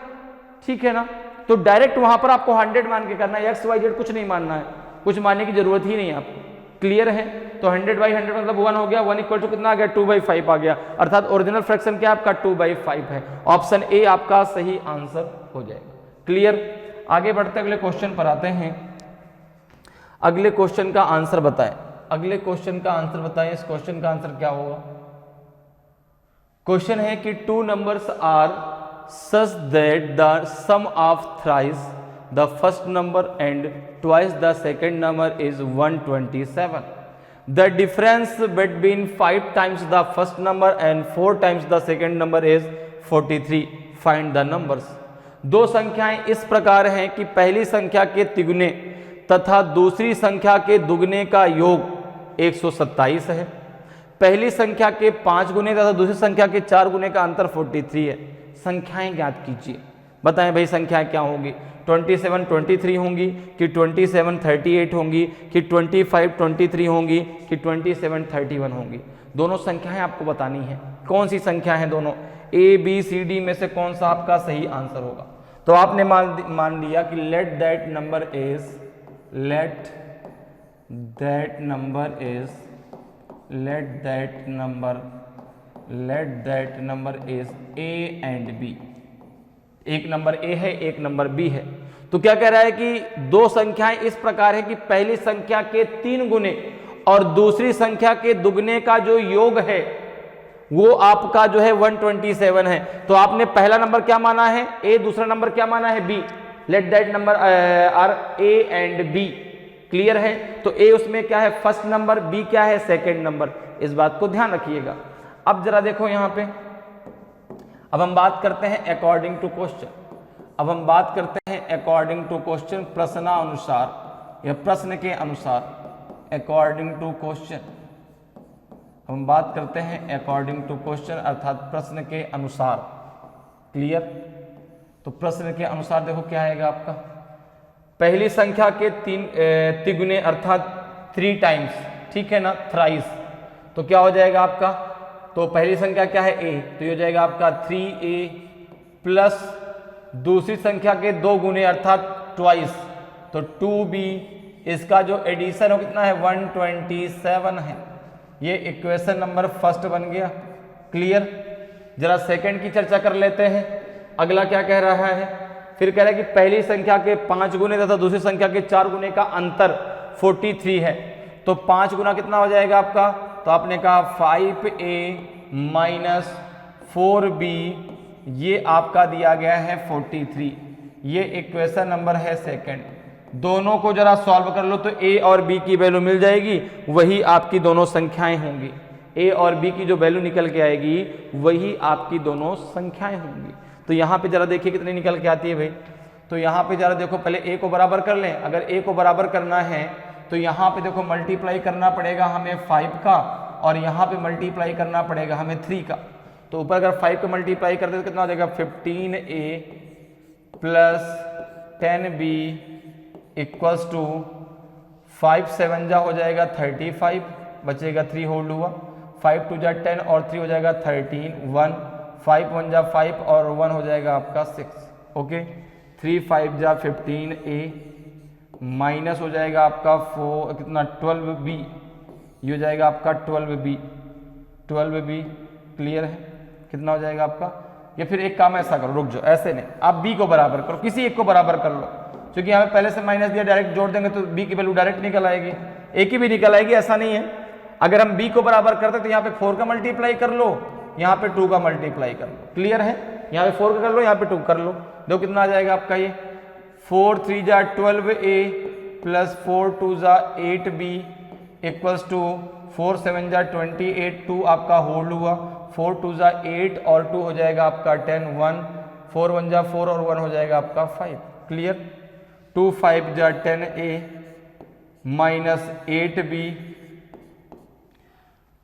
ठीक है ना। तो डायरेक्ट वहां पर आपको 100 मान के करना है, एक्स वाई जेड कुछ नहीं मानना है, कुछ मानने की जरूरत ही नहीं है आपको। क्लियर है। तो 100/100 मतलब 1 हो गया, 1 इक्वल टू कितना आ गया 2/5 आ गया, अर्थात ओरिजिनल फ्रैक्शन क्या आपका 2/5 है। ऑप्शन ए आपका सही आंसर हो जाएगा। क्लियर। आगे बढ़ते अगले क्वेश्चन पर आते हैं। अगले क्वेश्चन का आंसर बताएं, अगले क्वेश्चन का आंसर बताएं। इस क्वेश्चन का आंसर क्या होगा। क्वेश्चन है कि 2 numbers are such that the sum of thrice the first number and twice the second number is 127. The difference between 5 times the first number and 4 times the second number is 43. Find the numbers. दो संख्याएं इस प्रकार हैं कि पहली संख्या के तिगुने तथा दूसरी संख्या के दुगने का योग 127 है। पहली संख्या के 5 गुने तथा दूसरी संख्या के 4 गुने का अंतर 43 है। संख्याएं ज्ञात कीजिए। बताएं भाई संख्याएं क्या होंगी, 27 23 होंगी कि 27 38 होंगी कि 25 23 होंगी कि 27 31 होंगी। दोनों संख्याएं आपको बतानी है, कौन सी संख्या है दोनों, ए बी सी डी में से कौन सा आपका सही आंसर होगा। तो आपने मान लिया कि let that number is A and B. एक नंबर ए है, एक नंबर बी है। तो क्या कह रहा है कि दो संख्याएं इस प्रकार है कि पहली संख्या के 3 गुने और दूसरी संख्या के दुगने का जो योग है वो आपका जो है 127 है। तो आपने पहला नंबर क्या माना है ए, दूसरा नंबर क्या माना है B. Let that number are A and B. Clear है। तो ए उसमें क्या है फर्स्ट नंबर, बी क्या है सेकंड नंबर। इस बात को ध्यान रखिएगा। अब जरा देखो यहां पे, अब हम बात करते हैं अकॉर्डिंग टू क्वेश्चन। अब हम बात करते हैं अकॉर्डिंग टू क्वेश्चन, प्रश्नानुसार या प्रश्न के अनुसार। अकॉर्डिंग टू क्वेश्चन हम बात करते हैं अकॉर्डिंग टू क्वेश्चन अर्थात प्रश्न के अनुसार। क्लियर। तो प्रश्न के अनुसार देखो क्या आएगा आपका, पहली संख्या के 3 तिगुने अर्थात 3 टाइम्स, ठीक है ना, थ्राइस। तो क्या हो जाएगा आपका, तो पहली संख्या क्या है ए, तो ये हो जाएगा आपका 3a प्लस दूसरी संख्या के 2 गुने अर्थात ट्वाइस, तो 2b। इसका जो एडिशन हो कितना है 127 है। ये इक्वेशन नंबर फर्स्ट बन गया। क्लियर। जरा सेकंड की चर्चा कर लेते हैं। अगला क्या कह रहा है, फिर कह रहा है कि पहली संख्या के 5 गुने तथा दूसरी संख्या के 4 गुने का अंतर 43 है। तो 5 गुना कितना हो जाएगा आपका, तो आपने कहा 5a माइनस 4b, ये आपका दिया गया है 43। ये इक्वेशन नंबर है सेकंड। दोनों को जरा सॉल्व कर लो तो a और b की वैल्यू मिल जाएगी, वही आपकी दोनों संख्याएं होंगी। a और b की जो वैल्यू निकल के आएगी वही आपकी दोनों संख्याएं होंगी। तो यहाँ पे जरा देखिए कितनी निकल के आती है भाई। तो यहाँ पे जरा देखो, पहले a को बराबर कर लें। अगर a को बराबर करना है तो यहाँ पे देखो मल्टीप्लाई करना पड़ेगा हमें 5 का, और यहाँ पे मल्टीप्लाई करना पड़ेगा हमें 3 का। तो ऊपर अगर 5 को मल्टीप्लाई करते तो कितना हो जाएगा, 15a plus 10b equals to 5 7 जा हो जाएगा 35, बचेगा 3 होल्ड हुआ, 5 2 जा 10 और 3 हो जाएगा 13, 1 5 1 जा 5 और 1 हो जाएगा आपका 6। ओके, 3 5 जा 15a माइनस हो जाएगा आपका 4 कितना 12b, ये हो जाएगा आपका 12b। क्लियर है, कितना हो जाएगा आपका। या फिर एक काम ऐसा करो, रुक जाओ, ऐसे नहीं, आप b को बराबर करो, किसी एक को बराबर कर लो, क्योंकि हमें पहले से माइनस दिया, डायरेक्ट जोड़ देंगे तो b की वैल्यू डायरेक्ट निकल आएगी, a की भी निकल आएगी, ऐसा नहीं है। अगर हम b को बराबर करते तो यहाँ पे 4 का मल्टीप्लाई कर लो, यहाँ पे 2 का मल्टीप्लाई कर लो। क्लियर है, यहाँ पे 4 का कर लो, यहाँ पे 2 कर लो, देखो कितना आ जाएगा आपका ये 4 3 जा 12a प्लस 4 2 जा 8b इक्वल्स टू 4 7 जा 28, 2 आपका होल्ड हुआ, 4 2 जा 8 और 2 हो जाएगा आपका 10, 1 4 1 जा 4 और 1 हो जाएगा आपका 5। क्लियर, 2 5 जा 10a माइनस 8b,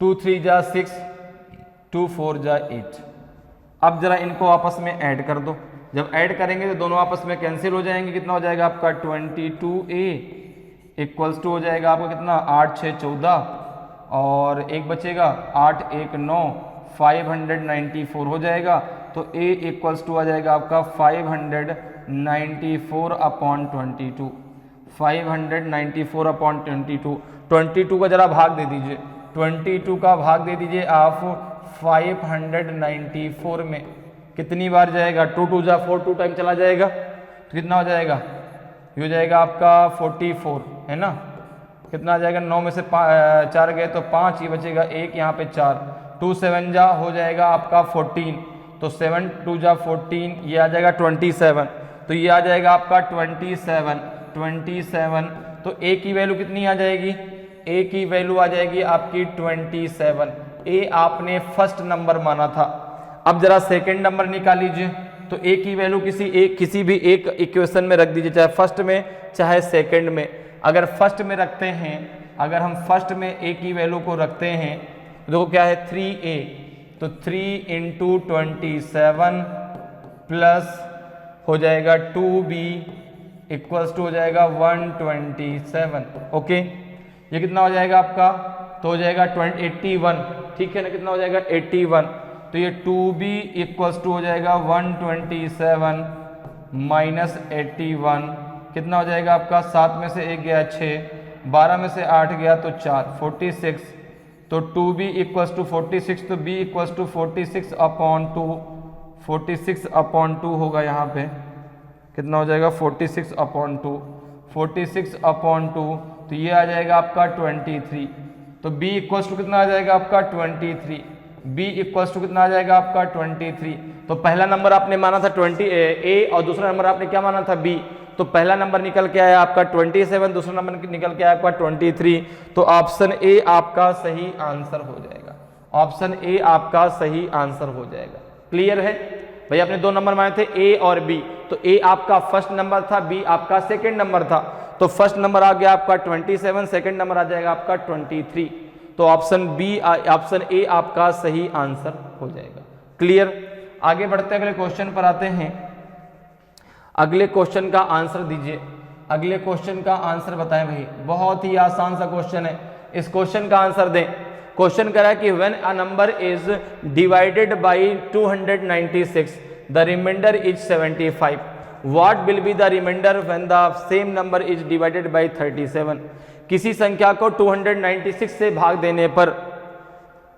2 3 जा 6, 2 4 जा 8। अब जरा इनको आपस में ऐड कर दो, जब ऐड करेंगे तो दोनों आपस में कैंसिल हो जाएंगे, कितना हो जाएगा आपका 22a इक्वल्स टू हो जाएगा आपका कितना 8 6 14 और एक बचेगा 8 1 9, 594 हो जाएगा। तो a इक्वल्स टू आ जाएगा आपका 594 अपॉन 22, 594 अपॉन 22। 22 का जरा भाग दे दीजिए, 22 का भाग दे दीजिए आप 594 में, कितनी बार जाएगा, 2 2 जा 4, 2 टाइम चला जाएगा, तो कितना हो जाएगा, ये हो जाएगा आपका 44 है ना। कितना आ जाएगा, 9 में से 4 गए तो 5, ये बचेगा 1, यहाँ पे 4, 2 7 जा हो जाएगा आपका 14, तो 7 2 जा 14, ये आ जाएगा 27, तो ये आ जाएगा आपका 27। तो a की वैल्यू कितनी आ जाएगी, a की वैल्यू आ जाएगी आपकी 27। a आपने फर्स्ट नंबर माना था। अब जरा सेकंड नंबर निकाल लीजिए, तो a की वैल्यू किसी भी एक इक्वेशन में रख दीजिए, चाहे फर्स्ट में चाहे सेकंड में। अगर फर्स्ट में रखते हैं, अगर हम फर्स्ट में a की वैल्यू को रखते हैं तो देखो क्या है 3a, तो 3 इंटू 27 प्लस हो जाएगा 2b इक्वल्स टू हो जाएगा 127। ओके, ये कितना हो जाएगा आपका, तो हो जाएगा 81, ठीक है ना, कितना हो जाएगा 81। तो ये 2b इक्वल्स टू हो जाएगा 127 माइनस 81, कितना हो जाएगा आपका, 7 में से 1 गया 6, 12 में से 8 गया तो 4, 46। तो 2b इक्वल्स टू 46, तो b equals to 46 upon 2, 46 upon 2 होगा यहाँ पे, कितना हो जाएगा 46 अपॉन 2, 46 अपॉन 2, तो ये आ जाएगा आपका 23। तो b इक्वल्स टू कितना आ जाएगा आपका 23, b इक्वल्स टू कितना आ जाएगा आपका 23। तो पहला नंबर आपने माना था 20a और दूसरा नंबर आपने क्या माना था b, तो पहला नंबर निकल के आया आपका 27, दूसरा नंबर निकल के आया आपका 23। तो ऑप्शन ए आपका सही आंसर हो जाएगा, ऑप्शन ए आपका सही आंसर हो जाएगा। क्लियर है भाई, आपने दो नंबर माने थे ए और बी, तो ए आपका फर्स्ट नंबर था, बी आपका सेकंड नंबर था। तो फर्स्ट नंबर आ गया आपका 27, सेकंड नंबर आ जाएगा आपका 23। तो ऑप्शन बी, ऑप्शन ए आपका सही आंसर हो जाएगा। क्लियर, आगे बढ़ते अगले क्वेश्चन पर आते हैं। अगले क्वेश्चन का आंसर दीजिए, अगले क्वेश्चन का आंसर बताएं भाई, बहुत ही आसान सा क्वेश्चन है, इस क्वेश्चन का आंसर दें। क्वेश्चन कह रहा है कि when a number is divided by 296 the remainder is 75, what will be the remainder when the same number is divided by 37। किसी संख्या को 296 से भाग देने पर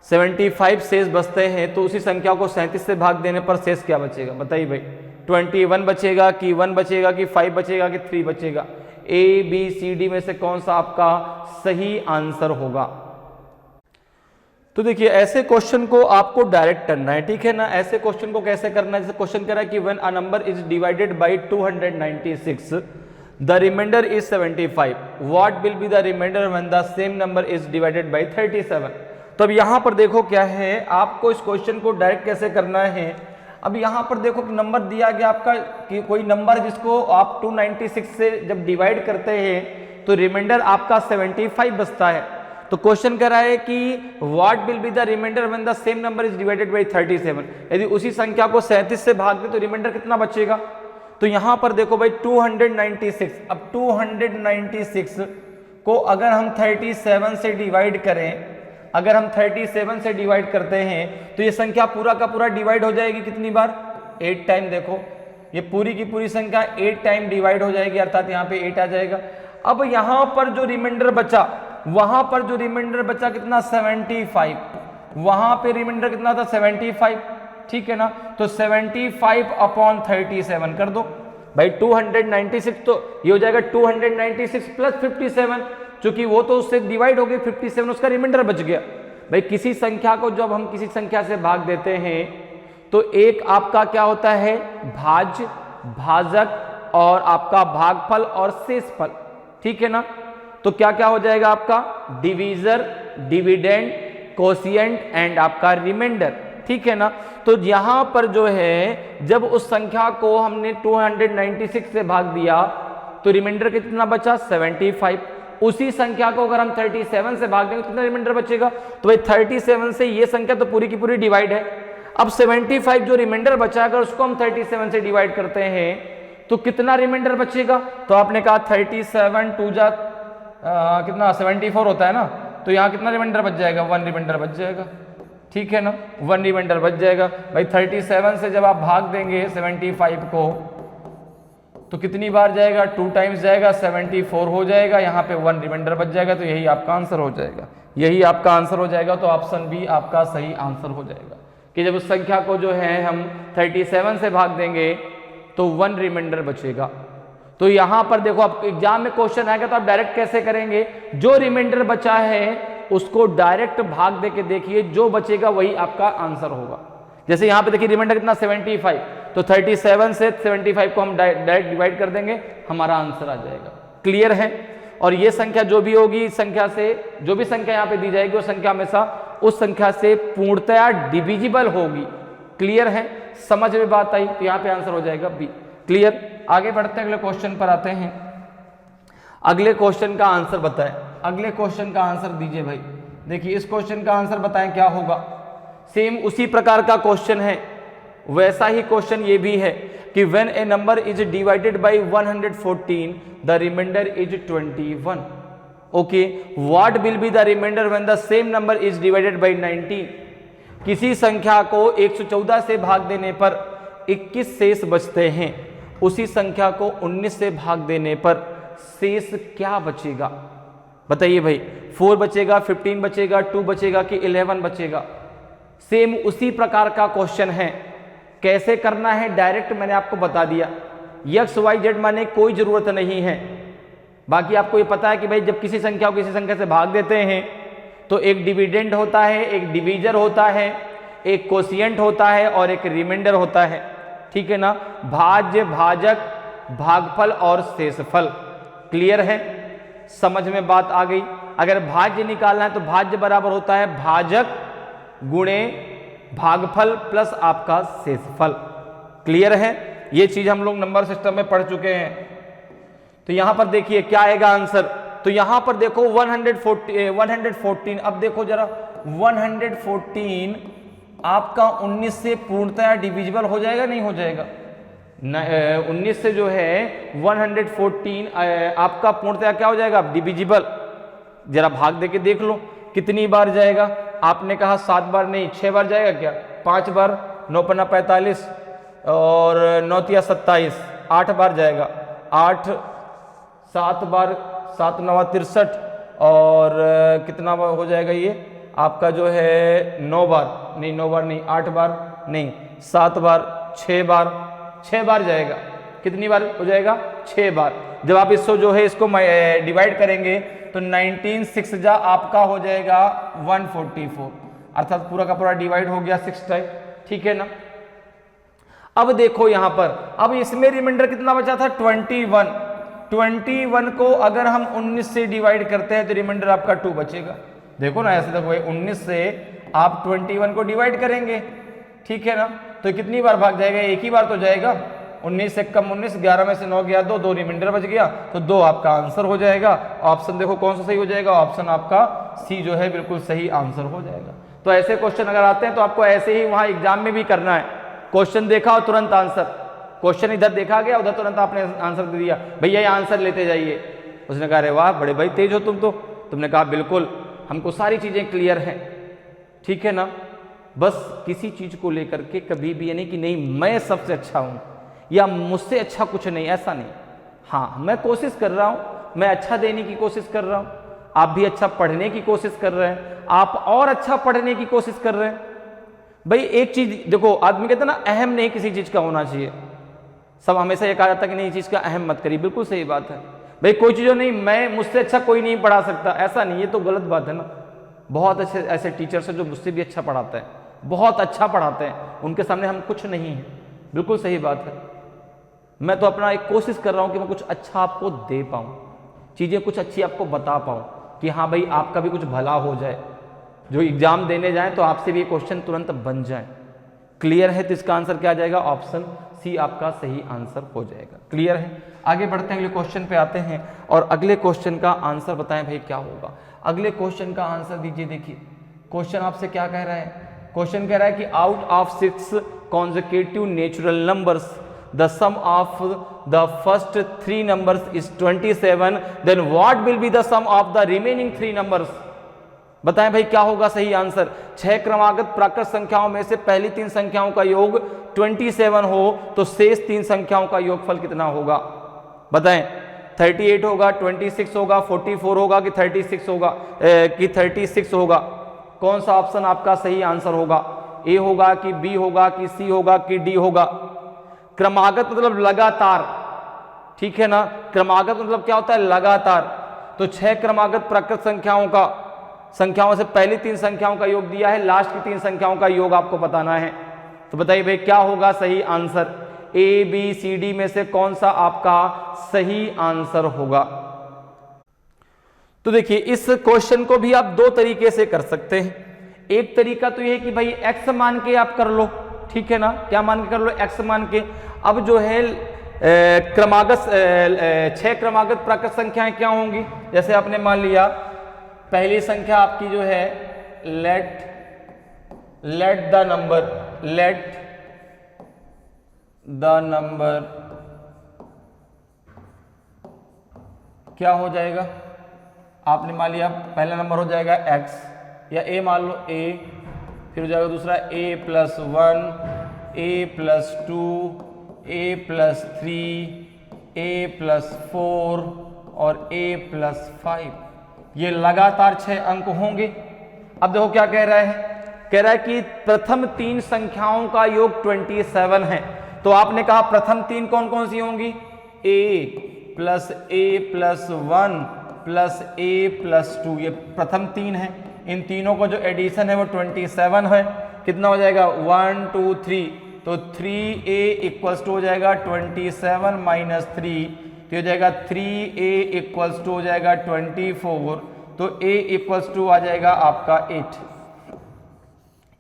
75 शेष बचते हैं, तो उसी संख्या को 37 से भाग देने पर शेष क्या बचेगा, बताइए भाई। 21 बचेगा कि 1 बचेगा कि 5 बचेगा कि 3 बचेगा, ए बी सी डी में से कौन सा आपका सही आंसर होगा। तो देखिए ऐसे क्वेश्चन को आपको डायरेक्ट करना है, ठीक है ना। ऐसे क्वेश्चन को कैसे करना है, जैसे क्वेश्चन कह रहा है कि when a number is divided by 296 the remainder is 75, what will be the remainder when the same number is divided by 37। तो अब यहां पर देखो क्या है, आपको इस क्वेश्चन को डायरेक्ट कैसे करना है। अब यहां पर देखो कि नंबर दिया गया आपका कि कोई नंबर जिसको आप 296 से जब डिवाइड करते हैं तो रिमाइंडर आपका 75 बचता है। तो क्वेश्चन कह रहा है कि what will be the remainder when the same number is divided by 37। यदि उसी संख्या को 37 से भाग दे तो रिमाइंडर कितना बचेगा। तो यहां पर देखो भाई 296, अब 296 को अगर हम 37 से डिवाइड करें, अगर हम 37 से डिवाइड करते हैं तो ये संख्या पूरा का पूरा डिवाइड हो जाएगी कितनी बार, 8 टाइम। देखो ये पूरी की पूरी संख्या 8 टाइम डिवाइड हो जाएगी, अर्थात यहाँ पे 8 आ जाएगा। अब यहाँ पर जो रिमाइंडर बचा, वहां पर जो रिमाइंडर बचा कितना 75, वहां पे रिमाइंडर कितना था 75, ठीक है ना। तो 75 अपॉन 37 कर दो भाई 296, तो ये हो जाएगा 296 प्लस 57, क्योंकि वो तो उससे डिवाइड हो गई 57, उसका रिमाइंडर बच गया। भाई किसी संख्या को जब हम किसी संख्या से भाग देते हैं तो एक आपका क्या होता है भाज्य, भाजक और आपका भागफल और शेषफल, ठीक है ना। तो क्या क्या हो जाएगा आपका डिवीजर, डिविडेंड, कोशिएंट एंड आपका रिमाइंडर, ठीक है ना। तो यहां पर जो है जब उस संख्या को हमने 296 से भाग दिया तो रिमाइंडर कितना बचा 75। उसी संख्या को अगर हम 37 से भाग देंगे तो कितना रिमाइंडर बचेगा। तो भाई 37 से ये संख्या तो पूरी की पूरी डिवाइड है। अब 75 जो रिमाइंडर बचा, अगर उसको हम 37 से डिवाइड करते हैं तो कितना रिमाइंडर बचेगा। तो आपने कहा 37 टू जा कितना 74 होता है ना, तो यहाँ कितना रिमाइंडर बच जाएगा, 1 रिमाइंडर बच जाएगा, ठीक है ना, 1 रिमाइंडर बच जाएगा। भाई 37 से जब आप भाग देंगे 75 को तो कितनी बार जाएगा, 2 टाइम्स जाएगा, 74 हो जाएगा, यहाँ पे 1 रिमाइंडर बच जाएगा। तो यही आपका आंसर हो जाएगा, यही आपका आंसर हो जाएगा। तो ऑप्शन बी आपका सही आंसर हो जाएगा कि जब उस संख्या को जो है हम 37 से भाग देंगे तो 1 रिमाइंडर बचेगा। तो यहां पर देखो आप एग्जाम में क्वेश्चन आएगा तो आप डायरेक्ट कैसे करेंगे, जो रिमाइंडर बचा है उसको डायरेक्ट भाग दे के देखिए, जो बचेगा वही आपका आंसर होगा। जैसे यहां पे देखिए रिमाइंडर कितना 75, तो 37 से 75 को हम डायरेक्ट डिवाइड कर देंगे, हमारा आंसर आ जाएगा। क्लियर है। और ये संख्या जो भी होगी संख्या से, जो भी संख्या यहाँ पे दी जाएगी वो संख्या हमेशा उस संख्या से पूर्णतया डिविजिबल होगी। क्लियर है, समझ में बात आई। तो यहाँ पे आंसर हो जाएगा बी। क्लियर। आगे बढ़ते हैं, अगले क्वेश्चन पर आते हैं। अगले क्वेश्चन का आंसर बताएं, अगले क्वेश्चन का आंसर दीजिए भाई। देखिए इस क्वेश्चन का आंसर बताएं क्या होगा। सेम उसी प्रकार का क्वेश्चन है, वैसा ही क्वेश्चन ये भी है कि when a number is divided by 114 the remainder is 21। Okay, what will be the remainder when the same number is divided by 19। किसी संख्या को 114 से भाग देने पर 21 शेष बचते हैं, उसी संख्या को 19 से भाग देने पर शेष क्या बचेगा। बताइए भाई, 4 बचेगा, 15 बचेगा, 2 बचेगा कि 11 बचेगा। सेम उसी प्रकार का क्वेश्चन है। कैसे करना है डायरेक्ट मैंने आपको बता दिया। एक्स वाई जेड माने कोई जरूरत नहीं है। बाकी आपको ये पता है कि भाई जब किसी संख्या को किसी संख्या से भाग देते हैं तो एक डिविडेंड होता है, एक डिवीजर होता है, एक कोशिएंट होता है और एक रिमाइंडर होता है, ठीक है ना। भाज्य, भाजक, भागफल और शेषफल। क्लियर है, समझ में बात आ गई। अगर भाज्य निकालना है तो भाज्य बराबर होता है भाजक गुणे भागफल प्लस आपका शेषफल। क्लियर है, ये चीज हम लोग नंबर सिस्टम में पढ़ चुके हैं। तो यहां पर देखिए क्या आएगा आंसर। तो यहां पर देखो 114, अब देखो जरा 114 आपका 19 से पूर्णतया डिविजिबल हो जाएगा, नहीं हो जाएगा। 19 से जो है 114 आपका पूर्णतया क्या हो जाएगा, डिविजिबल। जरा भाग देके देख लो कितनी बार जाएगा। आपने कहा 7 बार नहीं 6 बार जाएगा क्या, 5 बार, 9 पन्ना 45 और 9 तिया 27, 8 बार जाएगा। 8 7 बार 7 9 63 और कितना हो जाएगा ये आपका जो है 9 बार नहीं, 9 बार नहीं, 8 बार नहीं, 7 बार, 6 बार जाएगा। कितनी बार हो जाएगा, 6 बार। जब आप इसको जो है इसको डिवाइड करेंगे तो 19 6 जा आपका हो जाएगा 144, अर्थात पूरा का पूरा डिवाइड हो गया 6 टाइम, ठीक है ना। अब देखो यहां पर, अब इसमें रिमाइंडर कितना बचा था 21। 21 को अगर हम 19 से डिवाइड करते हैं तो रिमाइंडर आपका 2 बचेगा। देखो ना, ऐसे देखो भाई 19 से आप 21 को डिवाइड करेंगे, ठीक है ना, तो कितनी बार भाग जाएगा? एक ही बार तो जाएगा। 19 से कम 19, 11 में से 9 गया 2, 2 रिमाइंडर बच गया, तो 2 आपका आंसर हो जाएगा। ऑप्शन देखो कौन सा सही हो जाएगा? ऑप्शन आपका सी जो है बिल्कुल सही आंसर हो जाएगा। तो ऐसे क्वेश्चन अगर आते हैं तो आपको ऐसे ही वहां एग्जाम में भी करना है। क्वेश्चन देखा और तुरंत आंसर, क्वेश्चन इधर देखा गया, उधर तुरंत आपने आंसर दे दिया, भैया ये आंसर लेते जाइए। उसने कहा अरे वाह बड़े भाई तेज हो तुम तो। तुमने कहा बिल्कुल, हमको सारी चीजें क्लियर हैं, ठीक है ना। बस किसी चीज को लेकर के कभी भी ये नहीं कि नहीं मैं सबसे अच्छा हूं या मुझसे अच्छा कुछ नहीं, ऐसा नहीं। हाँ, मैं कोशिश कर रहा हूं, मैं अच्छा देने की कोशिश कर रहा हूं, आप भी अच्छा पढ़ने की कोशिश कर रहे हैं, आप और अच्छा पढ़ने की कोशिश कर रहे हैं। भाई एक चीज देखो, आदमी कहते हैं ना अहम नहीं किसी चीज का होना चाहिए। सब हमेशा ये कहा जाता है कि नहीं चीज का अहम मत करिए, बिल्कुल सही बात है भाई। कोई चीज़ नहीं, मैं मुझसे अच्छा कोई नहीं पढ़ा सकता, ऐसा नहीं, ये तो गलत बात है ना। बहुत अच्छे ऐसे टीचर्स हैं जो मुझसे भी अच्छा पढ़ाते हैं, बहुत अच्छा पढ़ाते हैं, उनके सामने हम कुछ नहीं है, बिल्कुल सही बात है। मैं तो अपना एक कोशिश कर रहा हूं कि मैं कुछ अच्छा आपको दे पाऊं, चीजें कुछ अच्छी आपको बता पाऊं कि हाँ भाई आपका भी कुछ भला हो जाए, जो एग्जाम देने जाए तो आपसे भी ये क्वेश्चन तुरंत बन जाए। क्लियर है? तो इसका आंसर क्या आ जाएगा? ऑप्शन सी आपका सही आंसर हो जाएगा। क्लियर है? आगे बढ़ते हैं, अगले क्वेश्चन पे आते हैं और अगले क्वेश्चन का आंसर बताएं भाई क्या होगा। अगले क्वेश्चन का आंसर दीजिए। देखिए क्वेश्चन आपसे क्या कह रहा है? क्वेश्चन कह रहा है कि out of 6 consecutive natural numbers the sum of the first 3 numbers is 27, then what will be the sum of the remaining 3 numbers? बताएं भाई क्या होगा सही आंसर। 6 क्रमागत प्राकृत संख्याओं में से पहली 3 संख्याओं का योग 27 हो तो शेष 3 संख्याओं का योगफल कितना होगा? बताएं। 38 होगा, 26 होगा, 44 होगा कि 36 होगा कि 36 होगा? कौन सा ऑप्शन आपका सही आंसर होगा? ए होगा कि बी होगा कि सी होगा कि डी होगा? क्रमागत मतलब लगातार, ठीक है ना। क्रमागत मतलब क्या होता है? लगातार। तो 6 क्रमागत प्राकृत संख्याओं से पहली 3 संख्याओं का योग दिया है, लास्ट की 3 संख्याओं का योग आपको बताना है। तो बताइए भाई क्या होगा सही answer? A B C D में से कौन सा आपका सही आंसर होगा? तो देखिए इस क्वेश्चन को भी आप 2 तरीके से कर सकते हैं। एक तरीका तो ये है कि भाई x मान के आप कर लो, ठीक है ना। क्या मान के कर लो? x मान के। अब जो है क्रमागत 6 क्रमागत प्राकृत संख्याएं क्या होंगी? जैसे आपने मान लिया पहली संख्या आपकी जो है लेट द नंबर क्या हो जाएगा? आपने मान लिया पहला नंबर हो जाएगा x या a मान लो a, फिर हो जाएगा दूसरा a+1, a+2, a+3, a+4 और a+5। ये लगातार 6 अंक होंगे। अब देखो क्या कह रहा है? कह रहा है कि प्रथम 3 संख्याओं का योग 27 है। तो आपने कहा प्रथम 3 कौन कौन सी होंगी? a+a+1 प्लस a+2, ये प्रथम 3 है। इन तीनों को जो एडिशन है वो 27 है। कितना हो जाएगा? 1 2 3, तो 3a इक्वल्स टू हो जाएगा 27 माइनस 3, तो हो जाएगा 3a इक्वल्स टू हो जाएगा 24, तो a इक्वल्स टू आ जाएगा आपका 8।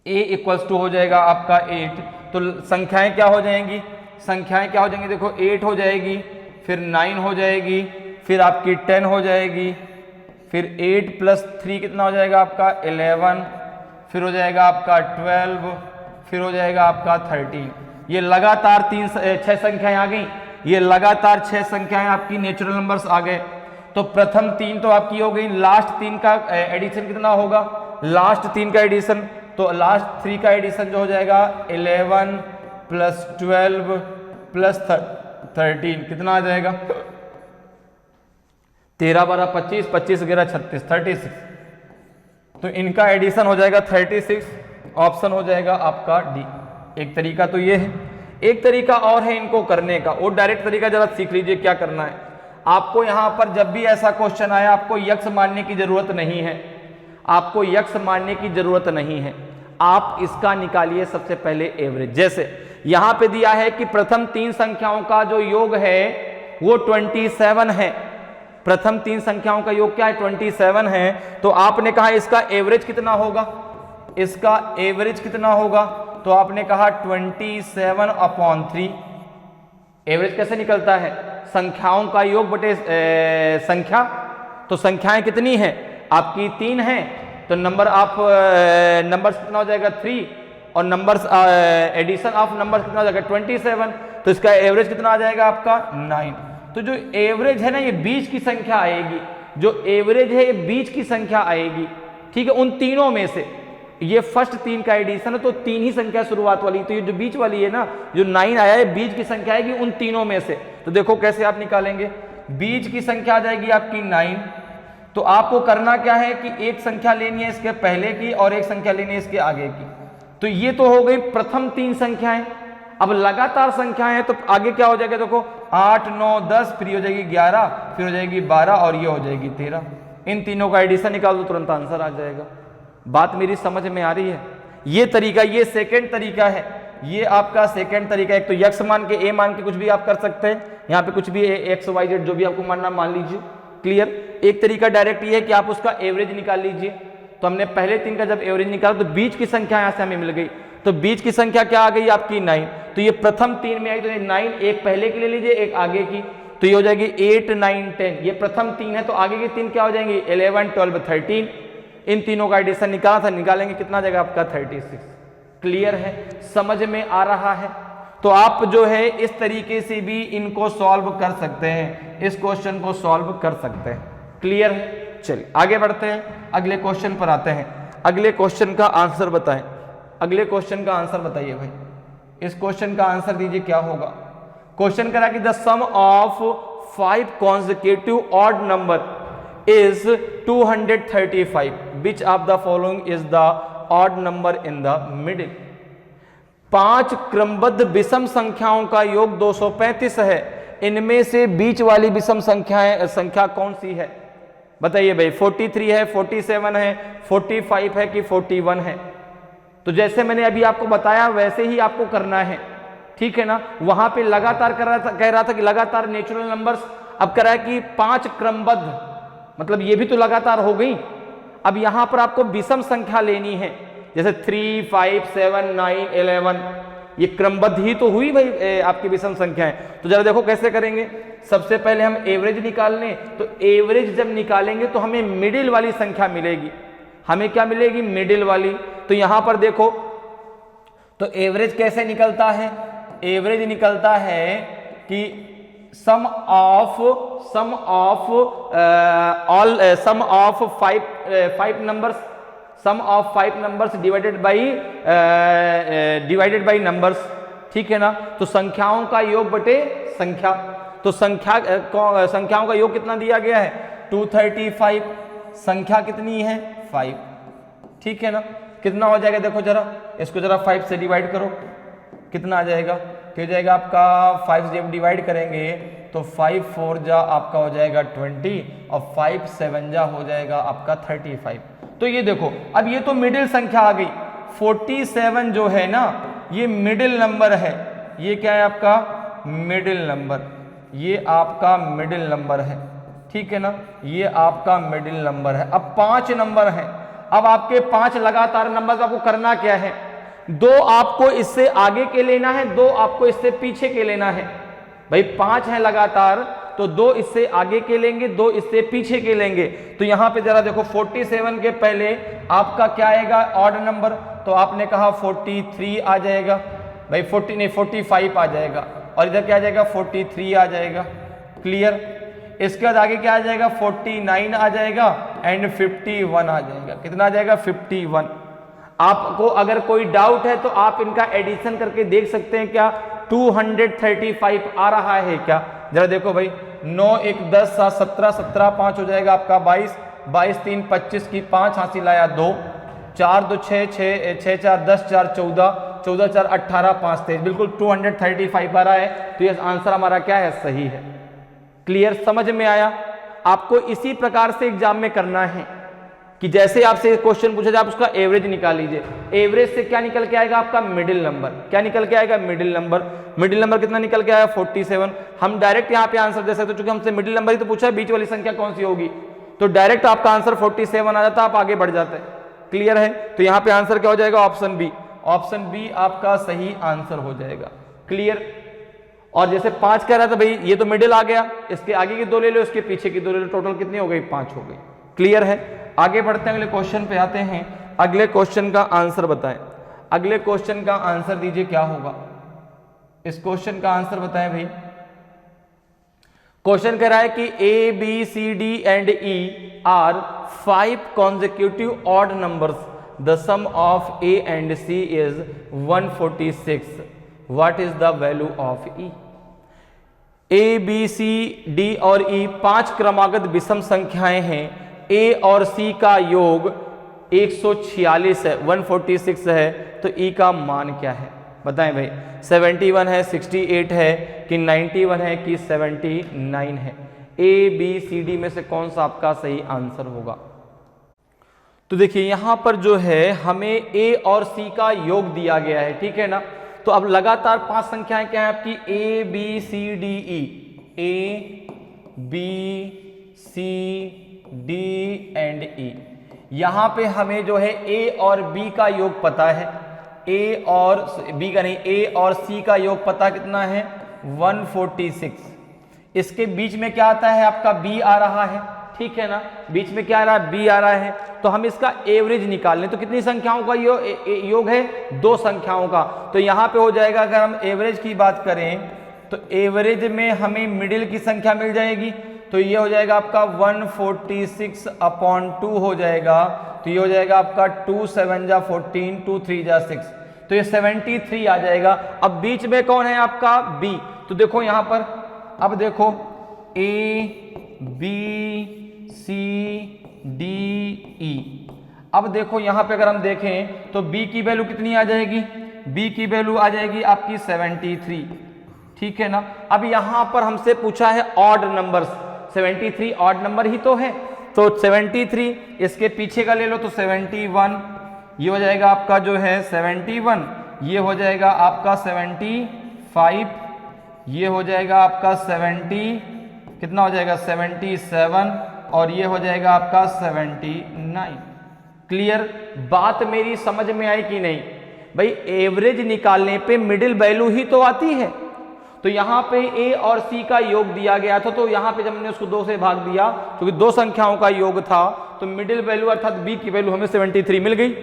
a इक्वल्स टू हो जाएगा आपका 8। तो संख्याएं क्या हो जाएंगी? संख्याएं क्या हो जाएंगी? देखो 8 हो जाएगी, फिर 9 हो जाएगी, फिर आपकी 10 हो जाएगी, फिर 8+3 कितना हो जाएगा आपका? 11, फिर हो जाएगा आपका 12, फिर हो जाएगा आपका 13। ये लगातार 6 संख्याएं आ गई। ये लगातार 6 संख्याएं आपकी नेचुरल नंबर्स आ गए। तो प्रथम 3 तो आपकी हो गई, लास्ट 3 का एडिशन कितना होगा? लास्ट 3 का एडिशन, तो लास्ट 3 का एडिशन जो हो जाएगा 11 + 12 + 13 कितना आ जाएगा? 13 12 25, 25 11 36, 36। तो इनका एडिशन हो जाएगा 36। ऑप्शन हो जाएगा आपका डी। एक तरीका तो ये है। एक तरीका और है इनको करने का, वो डायरेक्ट तरीका जरा सीख लीजिए क्या करना है। आपको यहां पर जब भी ऐसा क्वेश्चन आया आपको यक्ष मानने की जरूरत नहीं है, आपको यक्ष मानने की जरूरत नहीं है। आप इसका निकालिए सबसे पहले एवरेज। जैसे यहां पे दिया है कि प्रथम 3 संख्याओं का जो योग है वो 27 है। प्रथम 3 संख्याओं का योग क्या है? 27 है। तो आपने कहा इसका एवरेज कितना होगा? इसका एवरेज कितना होगा? तो आपने कहा 27/3। एवरेज कैसे निकलता है? संख्याओं का योग बटे संख्या। तो संख्याएं कितनी हैं आपकी? 3 हैं। तो नंबर ऑफ नंबर्स कितना हो जाएगा? 3। और नंबर्स एडिशन ऑफ नंबर्स कितना हो जाएगा? 27। तो इसका एवरेज कितना आ जाएगा आपका? 9। तो जो एवरेज है ना, ये बीच की संख्या आएगी। जो एवरेज है ये बीच की संख्या आएगी, ठीक है, उन तीनों में से। ये फर्स्ट 3 का एडिशन है तो 3 ही संख्या शुरुआत वाली। तो ये जो बीच वाली है ना, जो 9 आया है, बीच की संख्या आएगी उन तीनों में से। तो देखो कैसे आप निकालेंगे। बीच की संख्या आ जाएगी आपकी 9। तो आपको करना क्या है कि एक संख्या लेनी है इसके पहले की और एक संख्या लेनी है इसके आगे की। तो ये तो हो गई प्रथम 3 संख्याएं। अब लगातार संख्याएं हैं तो आगे क्या हो जाएगा? देखो 8, 9, 10, फिर हो जाएगी 11, फिर हो जाएगी 12 और ये हो जाएगी 13। इन तीनों का एडिशन निकाल दो, तुरंत आंसर आ जाएगा। बात मेरी समझ में आ रही है? ये तरीका, ये सेकेंड तरीका है। ये आपका सेकेंड तरीका है। एक तो यक्स मान के, ए मान के कुछ भी आप कर सकते हैं। यहाँ पे कुछ भी एक्स वाई जेड जो भी आपको मानना मान लीजिए। क्लियर? एक तरीका डायरेक्ट ये है कि आप उसका एवरेज निकाल लीजिए। तो हमने पहले 3 का जब एवरेज निकाला तो बीच की संख्या यहाँ से हमें मिल गई। तो बीच की संख्या क्या आ गई आपकी? 9। तो ये प्रथम 3 में आई। तो ये 9 एक पहले की ले लीजिए, एक आगे की। तो ये हो जाएगी 8, 9, 10। ये प्रथम 3 है तो आगे की 3 क्या हो जाएंगी? 11, 12, 13। इन तीनों का एडिशन निकाला था, निकालेंगे कितना जाएगा आपका? 36। क्लियर है? समझ में आ रहा है? तो आप जो है इस तरीके से भी इनको सॉल्व कर सकते हैं, इस क्वेश्चन को सॉल्व कर सकते हैं। क्लियर है? चलिए आगे बढ़ते हैं, अगले क्वेश्चन पर आते हैं। अगले क्वेश्चन का आंसर बताएं। अगले क्वेश्चन का आंसर बताइए भाई। इस क्वेश्चन का आंसर दीजिए क्या होगा। क्वेश्चन करा कि the sum of 5 consecutive odd number is 235. Which of the following is the odd number in the middle? 5 क्रमबद्ध विषम संख्याओं का योग 235 है। इनमें से बीच वाली विषम संख्या कौन सी है? बताइए भाई। 43 है, 47 है, 45 है कि 41 है? तो जैसे मैंने अभी आपको बताया वैसे ही आपको करना है, ठीक है ना। वहां पे लगातार कह रहा था कि लगातार नेचुरल नंबर्स। अब कह रहा है कि 5 क्रमबद्ध, मतलब ये भी तो लगातार हो गई। अब यहां पर आपको विषम संख्या लेनी है, जैसे 3, 5, 7, 9, 11। ये क्रमबद्ध ही तो हुई भाई आपकी विषम संख्या है। तो जरा देखो कैसे करेंगे। सबसे पहले हम एवरेज निकाल लें। तो एवरेज जब निकालेंगे तो हमें मिडिल वाली संख्या मिलेगी। हमें क्या मिलेगी? मिडिल वाली। तो यहां पर देखो, तो एवरेज कैसे निकलता है? एवरेज निकलता है कि sum of 5 numbers divided by numbers, ठीक है ना। तो संख्याओं का योग बटे संख्या। तो संख्याओं का योग कितना दिया गया है? 235। संख्या कितनी है? 5, ठीक है ना। कितना हो जाएगा? देखो जरा, इसको जरा 5 से डिवाइड करो, कितना आ जाएगा? तो हो जाएगा आपका 5 जब डिवाइड करेंगे तो 5 4 जा आपका हो जाएगा 20 और 5 7 जा हो जाएगा आपका 35। तो ये देखो, अब ये तो मिडिल संख्या आ गई। 47 जो है ना, ये मिडिल नंबर है। ये क्या है आपका? Middle number. ये आपका मिडिल नंबर है, ठीक है ना। ये आपका मिडिल नंबर है। अब 5 नंबर है। अब आपके 5 लगातार नंबर, आपको करना क्या है? 2 आपको इससे आगे के लेना है, 2 आपको इससे पीछे के लेना है। भाई 5 है लगातार, तो 2 इससे आगे के लेंगे, 2 इससे पीछे के लेंगे। तो यहां पे जरा देखो, 47 के पहले आपका क्या आएगा? Odd number. तो आपने कहा 43 आ जाएगा भाई। 45 आ जाएगा। और इधर क्या आ जाएगा? 43 आ जाएगा। क्लियर? इसके बाद आगे क्या आ जाएगा? 49 आ जाएगा एंड 51 आ जाएगा। कितना आ जाएगा? 51। आपको अगर कोई डाउट है तो आप इनका एडिशन करके देख सकते हैं। क्या 235 आ रहा है क्या? जरा देखो भाई। 9 1 10 7 17 17 5 हो जाएगा आपका 22 22 3 25 की 5 हासिल आया 2 4 2 6 6 6 4 10 4 14 14 4 18 5 23। बिल्कुल 235 आ रहा है। तो ये आंसर हमारा क्या है? सही है। क्लियर? समझ में आया? आपको इसी प्रकार से एग्जाम में करना है कि जैसे आपसे क्वेश्चन पूछा जाए आप उसका एवरेज निकाल लीजिए, एवरेज से क्या निकल के आएगा आपका मिडिल नंबर, क्या निकल के आएगा मिडिल नंबर, मिडिल नंबर कितना निकल के आया 47। हम डायरेक्ट यहाँ पे आंसर दे सकते हैं, क्योंकि हमसे मिडिल नंबर ही तो पूछा है, बीच वाली संख्या कौन सी होगी, तो डायरेक्ट आपका आंसर 47 आ जाता, आप आगे बढ़ जाते हैं। क्लियर है, तो यहाँ पे आंसर क्या हो जाएगा ऑप्शन बी, ऑप्शन बी आपका सही आंसर हो जाएगा। क्लियर। और जैसे 5 कह रहा था भाई ये तो मिडिल आ गया, इसके आगे की 2 ले लो, इसके पीछे की 2 ले लो, टोटल कितनी हो गई 5 हो गई। क्लियर है, आगे बढ़ते हैं, अगले क्वेश्चन पे आते हैं। अगले क्वेश्चन का आंसर बताएं, अगले क्वेश्चन का आंसर दीजिए क्या होगा, इस क्वेश्चन का आंसर बताएं भाई। क्वेश्चन कह रहा है कि A B C D and E are 5 consecutive odd numbers, the sum of a and c is 146, what is the value of e? A B C D और ई 5 क्रमागत विषम संख्याएं हैं, ए और सी का योग 146 है, 146 है, तो ई का मान क्या है बताएं भाई। 71 है, 68 है कि 91 है कि 79 है, ए बी सी डी में से कौन सा आपका सही आंसर होगा। तो देखिए यहां पर जो है हमें ए और सी का योग दिया गया है, ठीक है ना। तो अब लगातार 5 संख्याएं क्या है आपकी, A B C D E, A B C D and E. यहां पे हमें जो है ए और बी का योग पता है, ए और बी का नहीं, ए और सी का योग पता कितना है 146। इसके बीच में क्या आता है आपका बी आ रहा है, ठीक है ना, बीच में क्या आ रहा है बी आ रहा है, तो हम इसका एवरेज निकाल लें। तो कितनी संख्याओं का योग है 2 संख्याओं का, तो यहां पे हो जाएगा अगर हम एवरेज की बात करें तो एवरेज में हमें मिडिल की संख्या मिल जाएगी, तो ये हो जाएगा आपका 146/2 हो जाएगा, तो ये हो जाएगा आपका 2 7 जा 14, 2 3 जा 6, तो ये 73 आ जाएगा। अब बीच में कौन है आपका बी, तो देखो यहां पर, अब देखो ए बी सी डी ई, अब देखो यहां पे अगर हम देखें तो बी की वैल्यू कितनी आ जाएगी, बी की वैल्यू आ जाएगी आपकी 73, ठीक है ना। अब यहां पर हमसे पूछा है ऑड नंबर्स, 73 ऑड नंबर ही तो है, तो 73 इसके पीछे का ले लो तो 71, ये हो जाएगा आपका जो है 71, ये हो जाएगा आपका 75, ये हो जाएगा आपका 70, कितना हो जाएगा 77, और ये हो जाएगा आपका 79। क्लियर, बात मेरी समझ में आई कि नहीं भाई। एवरेज निकालने पे मिडिल वैल्यू ही तो आती है, तो यहां पे ए और सी का योग दिया गया था, तो यहां पे जब हमने उसको 2 से भाग दिया क्योंकि 2 संख्याओं का योग था, तो मिडिल वैल्यू अर्थात बी की वैल्यू हमें 73 मिल गई।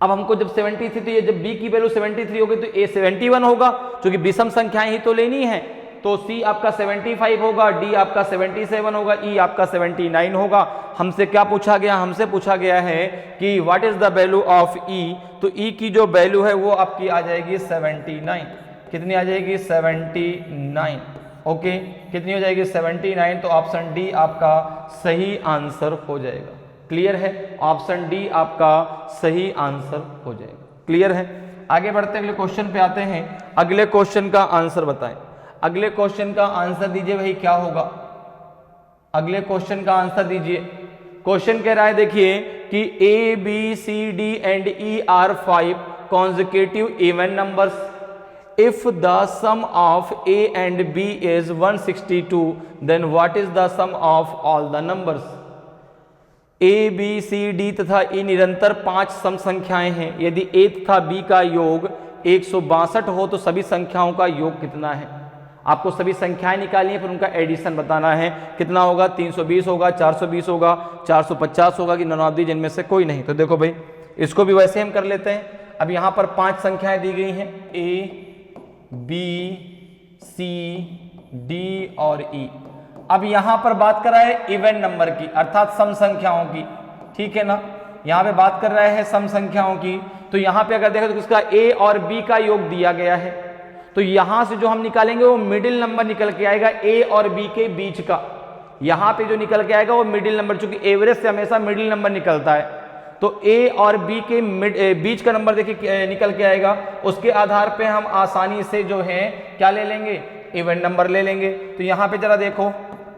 अब हमको जब 73, तो ये जब बी की वैल्यू 73 हो गई तो ए 71 होगा, क्योंकि विषम संख्याएं ही तो लेनी है, तो सी आपका 75 होगा, डी आपका 77 होगा, ई आपका 79 होगा। हमसे क्या पूछा गया, हमसे पूछा गया है कि what is the value of E, तो ई की जो वैल्यू है वो आपकी आ जाएगी 79, कितनी आ जाएगी 79, ओके, कितनी हो जाएगी 79, तो ऑप्शन डी आपका सही आंसर हो जाएगा। क्लियर है, ऑप्शन डी आपका सही आंसर हो जाएगा। क्लियर है, आगे बढ़ते अगले क्वेश्चन पे आते हैं। अगले क्वेश्चन का आंसर बताएं, अगले क्वेश्चन का आंसर दीजिए भाई क्या होगा, अगले क्वेश्चन का आंसर दीजिए। क्वेश्चन कह रहा है देखिए कि A B C D and E are 5 consecutive even numbers. If the sum of a and b is 162, then what is the sum of all the numbers? A B C D तथा E निरंतर 5 सम संख्याएं हैं। यदि ए तथा B का योग 162 हो तो सभी संख्याओं का योग कितना है। आपको सभी संख्याएं निकालनी है, फिर उनका एडिशन बताना है, कितना होगा 320 होगा, 420 होगा, 450 होगा कि नॉन जिनमें से कोई नहीं। तो देखो भाई इसको भी वैसे हम कर लेते हैं। अब यहाँ पर 5 संख्याएं दी गई हैं, ए बी सी डी और ई। अब यहां पर बात कर रहा है इवन नंबर की, अर्थात सम संख्याओं की, ठीक है ना, यहां पे बात कर रहा है सम संख्याओं की। तो यहां पे अगर देखें तो इसका ए और बी का योग दिया गया है, तो यहां से जो हम निकालेंगे वो मिडिल नंबर निकल के आएगा ए और बी के बीच का। यहां पे जो निकल के आएगा वो मिडिल नंबर, चूंकि एवरेज से हमेशा मिडिल नंबर निकलता है, तो ए और बी के बीच का नंबर देखिए निकल के आएगा। उसके आधार पे हम आसानी से जो है क्या ले लेंगे, इवन नंबर ले लेंगे। तो यहां पे जरा देखो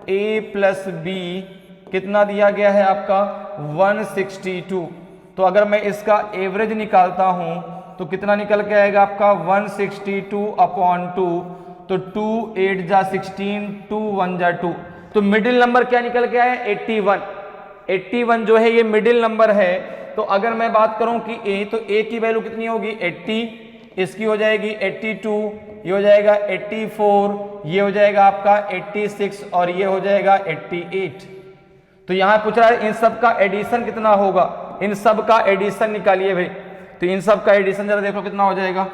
a प्लस बी कितना दिया गया है आपका 162। तो अगर मैं इसका एवरेज निकालता हूं तो कितना निकल के आएगा आपका 162/2, तो 2 8 जा 16, 2 1 जा 2, तो मिडिल नंबर क्या निकल के आया 81। 81 जो है ये मिडिल नंबर है। तो अगर मैं बात करूं कि ए, तो ए की वैल्यू कितनी होगी 80, इसकी हो जाएगी 82, ये हो जाएगा 84, ये हो जाएगा आपका 86 और ये हो जाएगा 88। तो यहां पूछ रहा है इन सब का एडिशन कितना होगा, इन सब का एडिशन निकालिए भाई। तो इन सब का एडिशन जरा देखो कितना हो जाएगा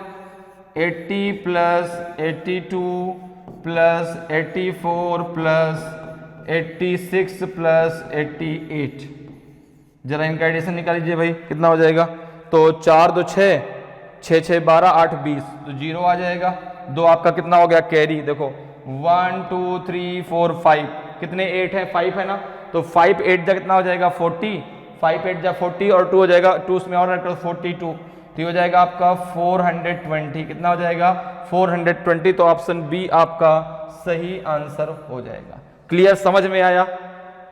80 प्लस 82 प्लस 84 प्लस 86 प्लस 88। जरा इनका एडिशन निकाल लीजिए भाई, कितना हो जाएगा। तो 4 2 6, 6 6 12 8 20, तो 0 आ जाएगा। 2 आपका कितना हो गया कैरी, देखो 1 2 3 4 5, कितने 8 है 5 है ना, तो 5 8 जा कितना हो जाएगा 40, 5 8 जा 40 और 2 हो जाएगा 2 उसमें और 42, तो ये हो जाएगा आपका 420। कितना हो जाएगा 420। तो ऑप्शन बी आपका सही आंसर हो जाएगा। क्लियर, समझ में आया,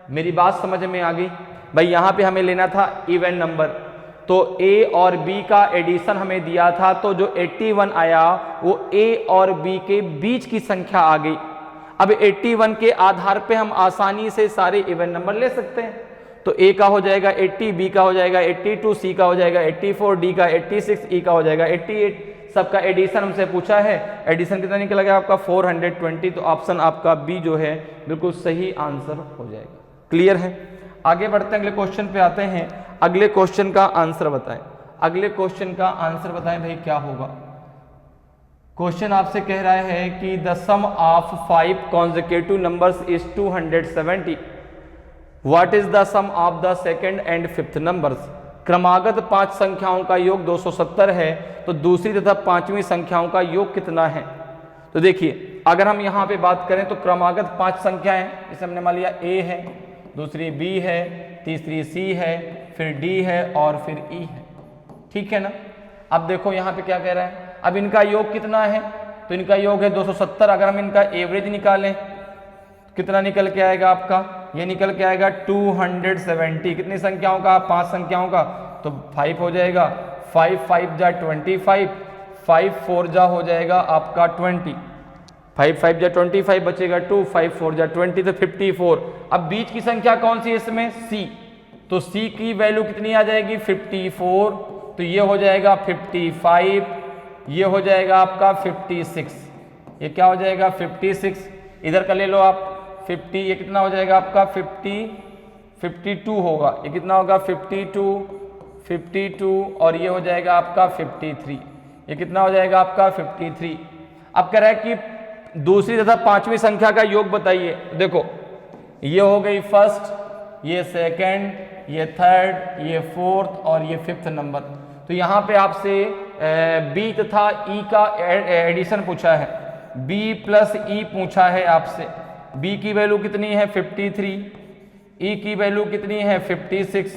मेरी बात समझ में आ गई भाई। यहां पे हमें लेना था इवन नंबर, तो ए और बी का एडिशन हमें दिया था, तो जो 81 आया वो ए और बी के बीच की संख्या आ गई। अब 81 के आधार पे हम आसानी से सारे इवन नंबर ले सकते हैं। तो ए का हो जाएगा 80, बी का हो जाएगा 82, सी का हो जाएगा 84, डी का 86, ई का हो जाएगा 88। सबका एडिशन हमसे पूछा है, एडिशन कितना निकला गया आपका 420। तो ऑप्शन आपका बी जो है बिल्कुल सही आंसर हो जाएगा। क्लियर है, आगे बढ़ते हैं, अगले क्वेश्चन पे आते हैं। अगले क्वेश्चन का आंसर बताएं, अगले क्वेश्चन का आंसर बताएं भाई क्या होगा। क्वेश्चन आपसे कह रहा है कि the sum of 5 consecutive numbers is 270। What is the sum of the second and fifth numbers. क्रमागत 5 संख्याओं का योग 270 है, तो दूसरी तथा 5वीं संख्याओं का योग कितना है। तो देखिए अगर हम यहाँ पे बात करें तो क्रमागत 5 संख्याएं, जैसे हमने मान लिया ए है, दूसरी बी है, तीसरी सी है, फिर डी है और फिर ई है, ठीक है ना। अब देखो यहाँ पे क्या कह रहा है, अब इनका योग कितना है, तो इनका योग है 270। अगर हम इनका एवरेज निकालें कितना निकल के आएगा आपका, ये निकल के आएगा 270। कितनी संख्याओं का, 5 संख्याओं का, तो 5 हो जाएगा, 5 5 जा 25, 5 4 जा हो जाएगा आपका 20, 5 5 जा 25 बचेगा 2, 5 4 जा 20, तो 54। अब बीच की संख्या कौन सी है इसमें, सी, तो सी की वैल्यू कितनी आ जाएगी 54, तो ये हो जाएगा 55, ये हो जाएगा आपका 56, ये क्या हो जाएगा 56। इधर का ले लो आप 50, ये कितना हो जाएगा आपका 52 होगा, ये कितना होगा 52 और ये हो जाएगा आपका 53, ये कितना हो जाएगा आपका 53। अब कह रहा है कि दूसरी तथा 5वीं संख्या का योग बताइए। देखो ये हो गई फर्स्ट, ये सेकंड, ये थर्ड, ये फोर्थ और ये फिफ्थ नंबर। तो यहाँ पे आपसे बी तथा ई का एडिशन पूछा है, बी प्लस ई पूछा है आपसे। बी की वैल्यू कितनी है 53, ई की वैल्यू कितनी है 56,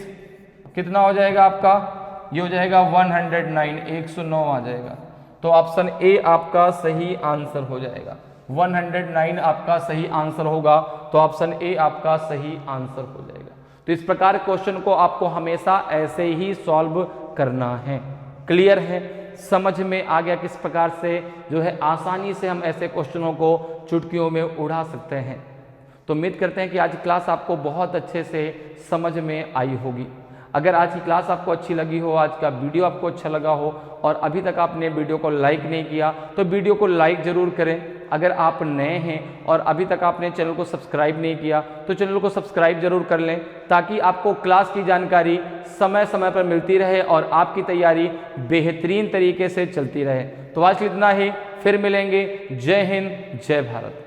कितना हो जाएगा आपका, ये हो जाएगा 109, 109 आ जाएगा। तो ऑप्शन ए आपका सही आंसर हो जाएगा, 109 आपका सही आंसर होगा, तो ऑप्शन ए आपका सही आंसर हो जाएगा। तो इस प्रकार क्वेश्चन को आपको हमेशा ऐसे ही सॉल्व करना है। क्लियर है, समझ में आ गया किस प्रकार से जो है आसानी से हम ऐसे क्वेश्चनों को चुटकियों में उड़ा सकते हैं। तो उम्मीद करते हैं कि आज की क्लास आपको बहुत अच्छे से समझ में आई होगी। अगर आज की क्लास आपको अच्छी लगी हो, आज का वीडियो आपको अच्छा लगा हो और अभी तक आपने वीडियो को लाइक नहीं किया तो वीडियो को लाइक ज़रूर करें। अगर आप नए हैं और अभी तक आपने चैनल को सब्सक्राइब नहीं किया तो चैनल को सब्सक्राइब जरूर कर लें, ताकि आपको क्लास की जानकारी समय समय पर मिलती रहे और आपकी तैयारी बेहतरीन तरीके से चलती रहे। तो आज इतना ही, फिर मिलेंगे। जय हिंद, जय भारत।